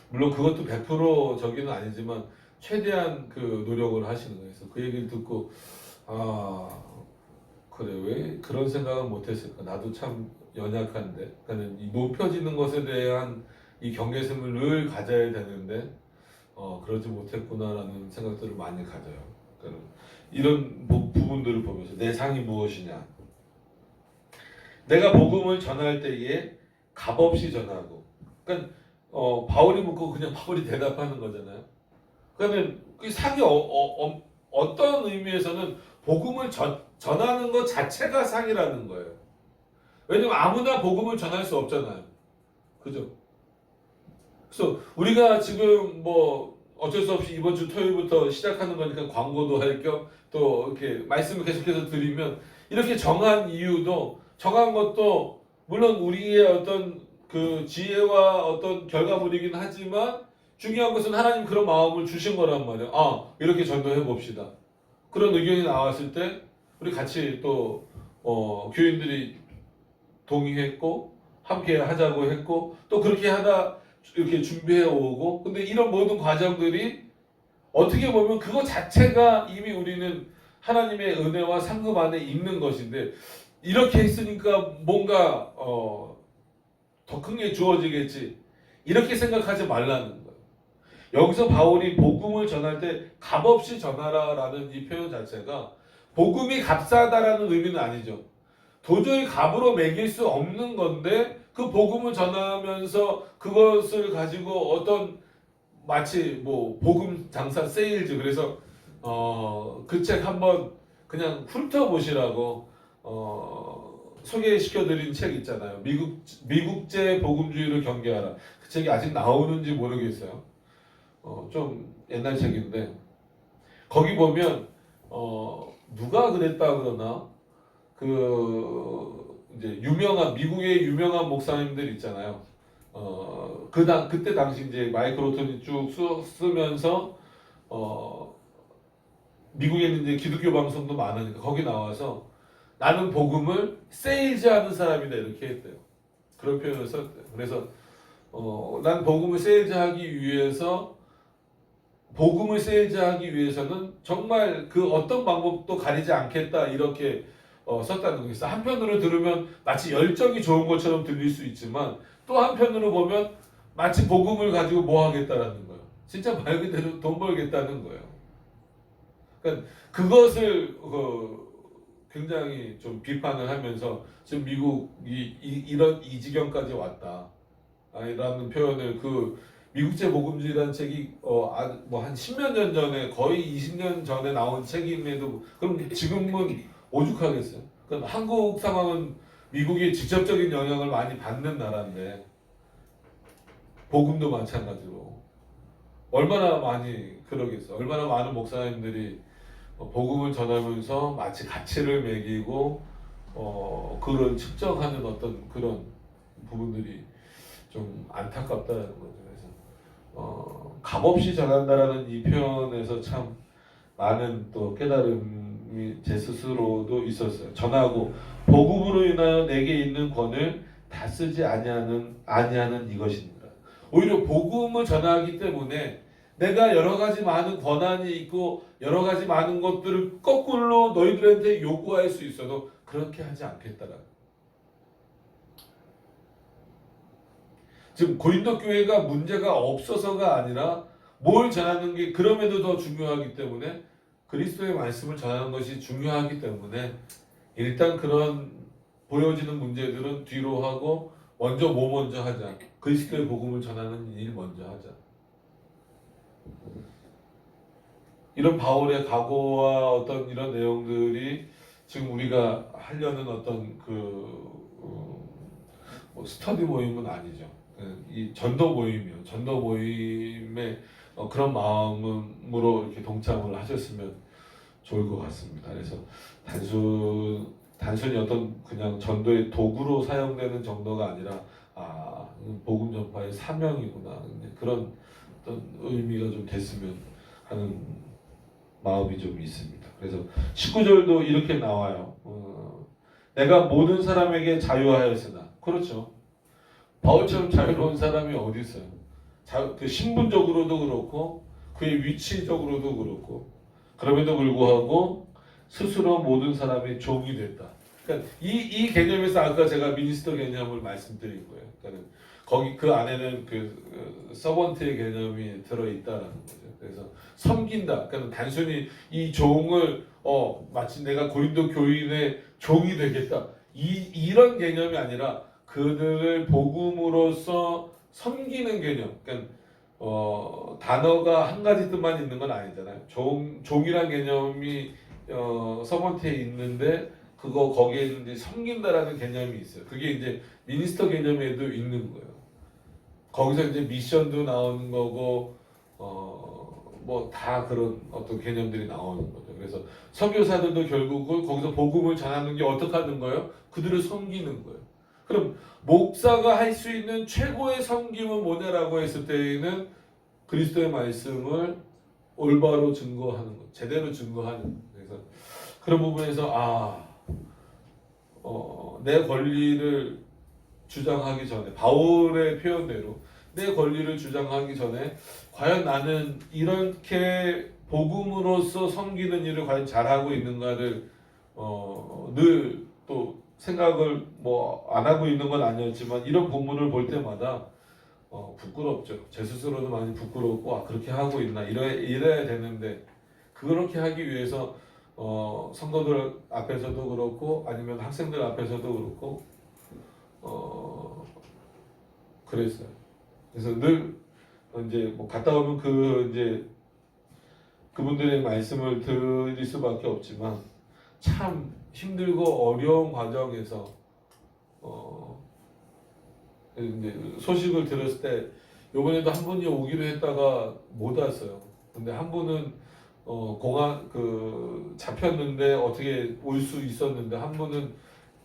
물론 그것도 100% 저기는 아니지만 최대한 그 노력을 하시는 거예요. 그래서 그 얘기를 듣고 그래 왜 그런 생각을 못했을까? 나도 참 연약한데, 그러니까 이 높여지는 것에 대한 이 경계심을 늘 가져야 되는데 그러지 못했구나라는 생각들을 많이 가져요. 그러니까 이런 부분들을 보면서 내 상이 무엇이냐? 내가 복음을 전할 때에 값없이 전하고, 그러니까 바울이 묻고 그냥 바울이 대답하는 거잖아요. 그러면 그 상이 어떤 의미에서는 복음을 전하는 것 자체가 상이라는 거예요. 왜냐면 아무나 복음을 전할 수 없잖아요. 그죠? 그래서 우리가 지금 뭐 어쩔 수 없이 이번 주 토요일부터 시작하는 거니까 광고도 할 겸 또 이렇게 말씀을 계속해서 드리면 이렇게 정한 이유도 정한 것도 물론 우리의 어떤 그 지혜와 어떤 결과물이긴 하지만 중요한 것은 하나님 그런 마음을 주신 거란 말이에요. 이렇게 전도해 봅시다. 그런 의견이 나왔을 때 우리 같이 또 교인들이 동의했고 함께 하자고 했고 또 그렇게 하다 이렇게 준비해 오고 근데 이런 모든 과정들이 어떻게 보면 그거 자체가 이미 우리는 하나님의 은혜와 상급 안에 있는 것인데 이렇게 했으니까 뭔가 더 큰 게 주어지겠지 이렇게 생각하지 말라는 거예요. 여기서 바울이 복음을 전할 때 값없이 전하라라는 이 표현 자체가 복음이 값싸다라는 의미는 아니죠. 도저히 값으로 매길 수 없는 건데 그 복음을 전하면서 그것을 가지고 어떤 마치 뭐 복음 장사 세일즈 그래서 그 책 한번 그냥 훑어보시라고 소개시켜드린 책 있잖아요. 미국제 복음주의를 경계하라. 그 책이 아직 나오는지 모르겠어요. 좀 옛날 책인데 거기 보면 누가 그랬다 그러나 그 이제 미국의 유명한 목사님들 있잖아요. 그때 당시 이제 마이클 오튼이 쭉 쓰면서 미국에는 이제 기독교 방송도 많으니까 거기 나와서 나는 복음을 세일즈하는 사람이다 이렇게 했대요. 그런 표현을 썼대요. 그래서 난 복음을 세일즈하기 위해서 복음을 세일즈하기 위해서는 정말 그 어떤 방법도 가리지 않겠다 이렇게 썼다는 게 있어. 한편으로 들으면 마치 열정이 좋은 것처럼 들릴 수 있지만 또 한편으로 보면 마치 복음을 가지고 뭐 하겠다라는 거예요. 진짜 말 그대로 돈 벌겠다는 거예요. 그러니까 그것을 굉장히 좀 비판을 하면서 지금 미국이 이런 이 지경까지 왔다. 라는 표현을 미국제 복음주의라는 책이 뭐 한 10몇 년 전에 거의 20년 전에 나온 책임에도 그럼 지금은 오죽하겠어요. 그럼 한국 상황은 미국이 직접적인 영향을 많이 받는 나라인데 복음도 마찬가지로 얼마나 많이 그러겠어. 얼마나 많은 목사님들이 복음을 전하면서 마치 가치를 매기고 그걸 측정하는 어떤 그런 부분들이 좀 안타깝다는 거죠. 그래서 값없이 전한다라는 이 표현에서 참 많은 또 깨달음이 제 스스로도 있었어요. 전하고 복음으로 인하여 내게 있는 권을 다 쓰지 아니하는 이것입니다. 오히려 복음을 전하기 때문에 내가 여러 가지 많은 권한이 있고 여러 가지 많은 것들을 거꾸로 너희들한테 요구할 수 있어도 그렇게 하지 않겠다라는. 지금 고린도 교회가 문제가 없어서가 아니라 뭘 전하는 게 그럼에도 더 중요하기 때문에 그리스도의 말씀을 전하는 것이 중요하기 때문에 일단 그런 보여지는 문제들은 뒤로 하고 먼저 하자. 그리스도의 복음을 전하는 일 먼저 하자. 이런 바울의 각오와 어떤 이런 내용들이 지금 우리가 하려는 어떤 스터디 모임은 아니죠. 이 전도 모임이요. 전도 모임에 그런 마음으로 이렇게 동참을 하셨으면 좋을 것 같습니다. 그래서 단순히 어떤 그냥 전도의 도구로 사용되는 정도가 아니라 복음 전파의 사명이구나. 그런 어떤 의미가 좀 됐으면 하는 마음이 좀 있습니다. 그래서 19절도 이렇게 나와요. 내가 모든 사람에게 자유하였으나. 그렇죠. 바울처럼 자유로운 사람이 어디 있어요? 그 신분적으로도 그렇고 그의 위치적으로도 그렇고 그럼에도 불구하고 스스로 모든 사람의 종이 됐다. 그러니까 이 개념에서 아까 제가 미니스터 개념을 말씀드린 거예요. 그러니까 거기 그 안에는 서번트의 개념이 들어 있다라는 거죠. 그래서 섬긴다. 그러니까 단순히 이 종을 마치 내가 고린도 교인의 종이 되겠다. 이런 개념이 아니라 그들을 복음으로써 섬기는 개념. 그러니까 단어가 한 가지 뜻만 있는 건 아니잖아요. 종이란 개념이 서번트에 있는데 거기에 이제 섬긴다라는 개념이 있어요. 그게 이제 미니스터 개념에도 있는 거예요. 거기서 이제 미션도 나오는 거고 뭐 다 그런 어떤 개념들이 나오는 거죠. 그래서 선교사들도 결국은 거기서 복음을 전하는 게 어떻게 하는 거예요? 그들을 섬기는 거예요. 그럼 목사가 할 수 있는 최고의 섬김은 뭐냐라고 했을 때에는 그리스도의 말씀을 올바로 증거하는 것, 제대로 증거하는 것. 그래서 그런 부분에서 내 권리를 주장하기 전에 바울의 표현대로 내 권리를 주장하기 전에 과연 나는 이렇게 복음으로써 섬기는 일을 과연 잘하고 있는가를 늘 또 생각을 안 하고 있는 건 아니었지만 이런 본문을 볼 때마다 부끄럽죠. 제 스스로도 많이 부끄럽고 그렇게 하고 있나 이래야 되는데 그렇게 하기 위해서 성도들 앞에서도 그렇고 아니면 학생들 앞에서도 그렇고 그랬어요. 그래서 늘 이제 갔다 오면 이제 그분들의 말씀을 들을 수밖에 없지만 참 힘들고 어려운 과정에서 이제 소식을 들었을 때 이번에도 한 분이 오기로 했다가 못 왔어요. 근데 한 분은 공항 잡혔는데 어떻게 올 수 있었는데 한 분은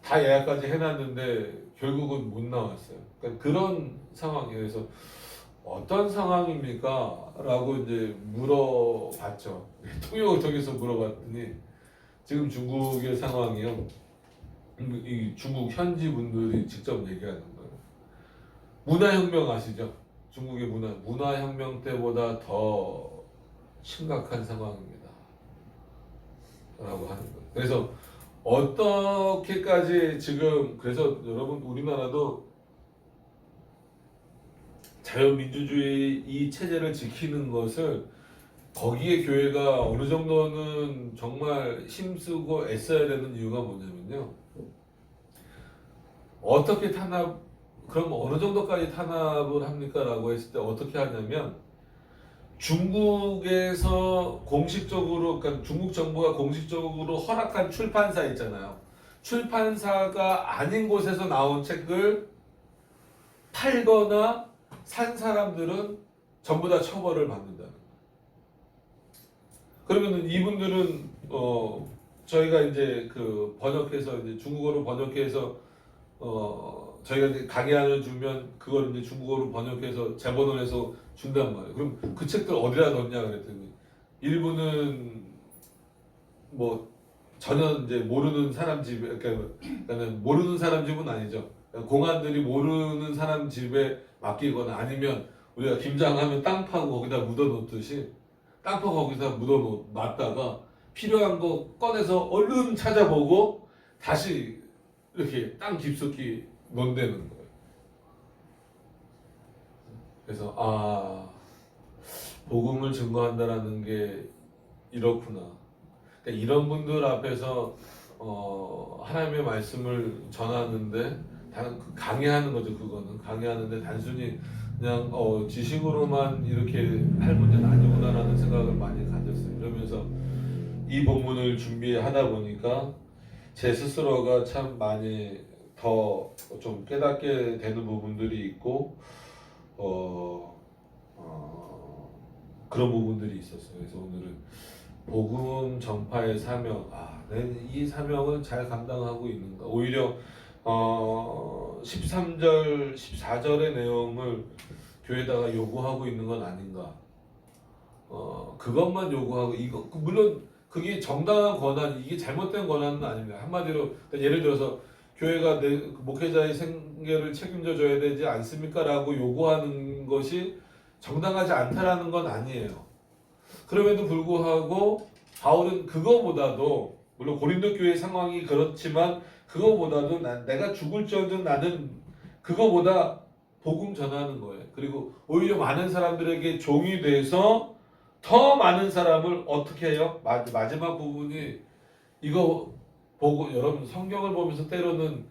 다 예약까지 해놨는데 결국은 못 나왔어요. 그러니까 그런 상황이에요. 그래서 어떤 상황입니까? 라고 이제 물어봤죠. 통역을 통해서 물어봤더니 지금 중국의 상황이요. 이 중국 현지 분들이 직접 얘기하는 거예요. 문화혁명 아시죠? 중국의 문화혁명 때보다 더 심각한 상황입니다. 라고 하는 거예요. 그래서 어떻게까지 지금 그래서 여러분 우리나라도 자유민주주의 이 체제를 지키는 것을 거기에 교회가 어느 정도는 정말 힘쓰고 애써야 되는 이유가 뭐냐면요. 어떻게 탄압, 그럼 어느 정도까지 탄압을 합니까? 라고 했을 때 어떻게 하냐면 중국에서 공식적으로, 그러니까 중국 정부가 공식적으로 허락한 출판사 있잖아요. 출판사가 아닌 곳에서 나온 책을 팔거나 산 사람들은 전부 다 처벌을 받는다. 그러면은 이분들은 저희가 이제 그 번역해서 이제 중국어로 번역해서 저희가 이제 강의안을 주면 그걸 이제 중국어로 번역해서 재번을 해서 준단 말이에요. 그럼 그 책들 어디다 넣냐 그랬더니 일부는 뭐 전혀 이제 모르는 사람 집에, 그러니까 모르는 사람 집은 아니죠. 공안들이 모르는 사람 집에 맡기거나 아니면 우리가 김장하면 땅 파고 거기다 묻어 놓듯이 땅 파고 거기다 묻어 놨다가 필요한 거 꺼내서 얼른 찾아보고 다시 이렇게 땅 깊숙이 논대는 거예요. 그래서 복음을 증거한다라는 게 이렇구나. 그러니까 이런 분들 앞에서 하나님의 말씀을 전하는데 강의하는 거죠. 그거는 강의하는데 단순히 그냥 지식으로만 이렇게 할 문제는 아니구나라는 생각을 많이 가졌어요. 이러면서 이 본문을 준비하다 보니까 제 스스로가 참 많이 더 좀 깨닫게 되는 부분들이 있고 그런 부분들이 있었어요. 그래서 오늘은 복음 전파의 사명, 이 사명을 잘 감당하고 있는가? 오히려 13절, 14절의 내용을 교회에다가 요구하고 있는 건 아닌가? 그것만 요구하고 이거 물론 그게 정당한 권한, 이게 잘못된 권한은 아닙니다. 한마디로 그러니까 예를 들어서 교회가 내 목회자의 생계를 책임져 줘야 되지 않습니까? 라고 요구하는 것이 정당하지 않다라는 건 아니에요. 그럼에도 불구하고 바울은 그거보다도 물론 고린도 교회 상황이 그렇지만 그거보다도 내가 죽을지언정 나는 그거보다 복음 전하는 거예요. 그리고 오히려 많은 사람들에게 종이 돼서 더 많은 사람을 어떻게 해요? 마지막 부분이 이거 보고 여러분 성경을 보면서 때로는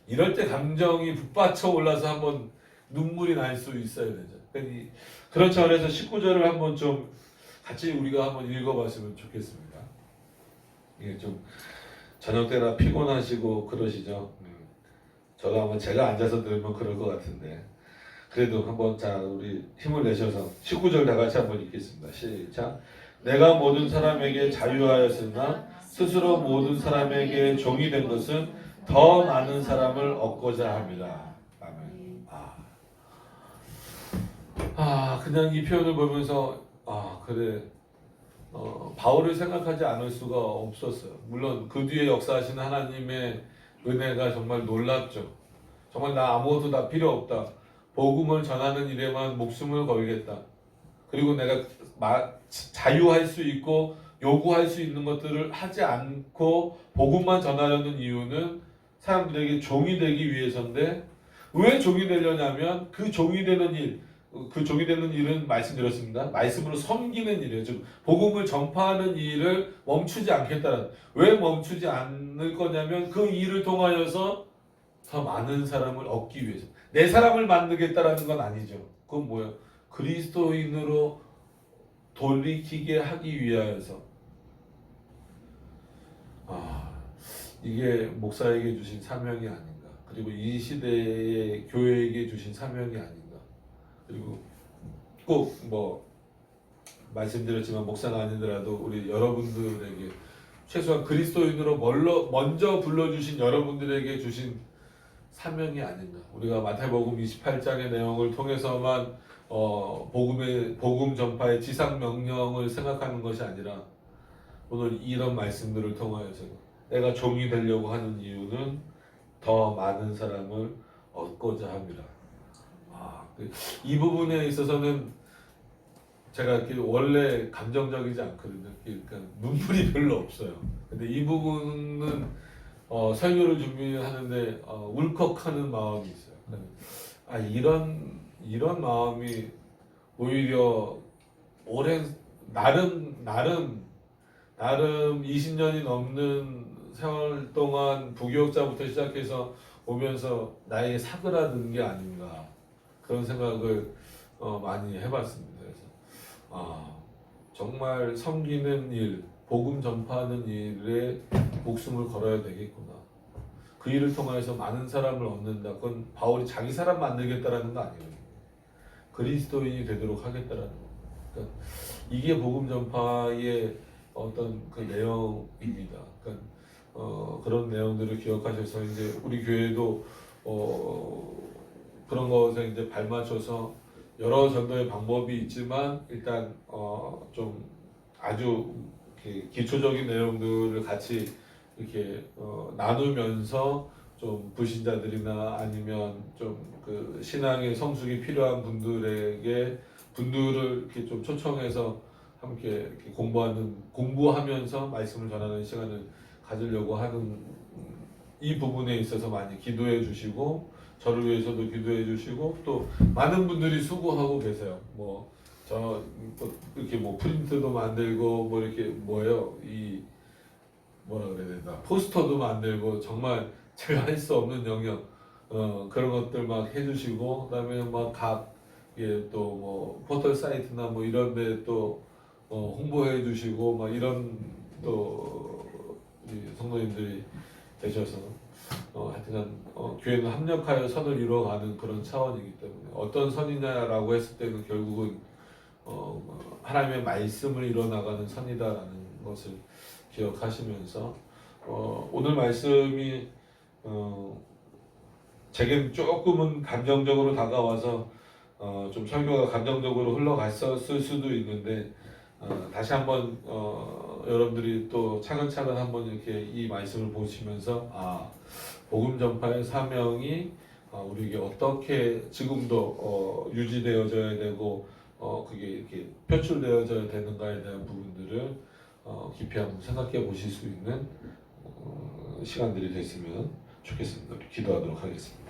이럴 때 감정이 북받쳐 올라서 한번 눈물이 날 수 있어야 되죠. 그런 차원에서 19절을 한번 좀 같이 우리가 한번 읽어봤으면 좋겠습니다. 이게 좀 저녁 때나 피곤하시고 그러시죠. 저도 아마 제가 앉아서 들으면 그럴 것 같은데 그래도 한번 자 우리 힘을 내셔서 19절 다 같이 한번 읽겠습니다. 시작. 내가 모든 사람에게 자유하였으나 스스로 모든 사람에게 종이 된 것은 더 많은 사람을 얻고자 합니다. 아멘. 그냥 이 표현을 보면서 그래 바울을 생각하지 않을 수가 없었어요. 물론 그 뒤에 역사하시는 하나님의 은혜가 정말 놀랍죠. 정말 나 아무것도 다 필요 없다. 복음을 전하는 일에만 목숨을 걸겠다. 그리고 내가 자유할 수 있고 요구할 수 있는 것들을 하지 않고 복음만 전하려는 이유는 사람들에게 종이 되기 위해서인데 왜 종이 되려냐면 그 종이 되는 일은 말씀드렸습니다. 말씀으로 섬기는 일이에요. 즉 복음을 전파하는 일을 멈추지 않겠다는. 왜 멈추지 않을 거냐면 그 일을 통하여서 더 많은 사람을 얻기 위해서. 내 사람을 만들겠다라는 건 아니죠. 그건 뭐예요? 그리스도인으로 돌이키게 하기 위하여서. 이게 목사에게 주신 사명이 아닌가. 그리고 이 시대의 교회에게 주신 사명이 아닌가. 그리고 꼭 말씀드렸지만 목사가 아니더라도 우리 여러분들에게 최소한 그리스도인으로 먼저 불러주신 여러분들에게 주신 사명이 아닌가. 우리가 마태복음 28장의 내용을 통해서만 복음 전파의 지상 명령을 생각하는 것이 아니라 오늘 이런 말씀들을 통하여서 내가 종이 되려고 하는 이유는 더 많은 사람을 얻고자 합니다. 이 부분에 있어서는 제가 원래 감정적이지 않거든요. 그러니까 눈물이 별로 없어요. 근데 이 부분은 설교를 준비하는데 울컥하는 마음이 있어요. 이런 마음이 오히려 오랜 나름 20년이 넘는 세월 동안 부교육자부터 시작해서 오면서 나에게 사그라든 게 아닌가 그런 생각을 많이 해봤습니다. 그래서 정말 섬기는 일, 복음 전파하는 일에 목숨을 걸어야 되겠구나. 그 일을 통해서 많은 사람을 얻는다. 그건 바울이 자기 사람 만들겠다라는 거 아니에요. 그리스도인이 되도록 하겠다라는 거. 그러니까 이게 복음 전파의 어떤 그 내용입니다. 그러니까 그런 내용들을 기억하셔서 이제 우리 교회도 그런 것에 이제 발맞춰서 여러 전도의 방법이 있지만 일단 좀 아주 이렇게 기초적인 내용들을 같이 이렇게 나누면서 좀 불신자들이나 아니면 좀 그 신앙의 성숙이 필요한 분들을 이렇게 좀 초청해서 함께 이렇게 공부하면서 말씀을 전하는 시간을 가지려고 하는 이 부분에 있어서 많이 기도해 주시고 저를 위해서도 기도해 주시고 또 많은 분들이 수고하고 계세요. 저 이렇게 프린트도 만들고 이렇게 이 뭐라 그래야 되나 포스터도 만들고 정말 제가 할 수 없는 영역 그런 것들 막 해주시고 그다음에 또 포털 사이트나 이런데 또 홍보해 주시고 이런 또 성도님들이 계셔서 하여튼 교회는 합력하여 선을 이루어가는 그런 차원이기 때문에 어떤 선이냐라고 했을 때는 결국은 하나님의 말씀을 이뤄나가는 선이다라는 것을 기억하시면서 오늘 말씀이 제겐 조금은 감정적으로 다가와서 좀 설교가 감정적으로 흘러갔었을 수도 있는데 다시 한번 여러분들이 또 차근차근 한번 이렇게 이 말씀을 보시면서 복음 전파의 사명이 우리에게 어떻게 지금도 유지되어져야 되고 그게 이렇게 표출되어져야 되는가에 대한 부분들을 깊이 한번 생각해 보실 수 있는 시간들이 됐으면 좋겠습니다. 우리 기도하도록 하겠습니다.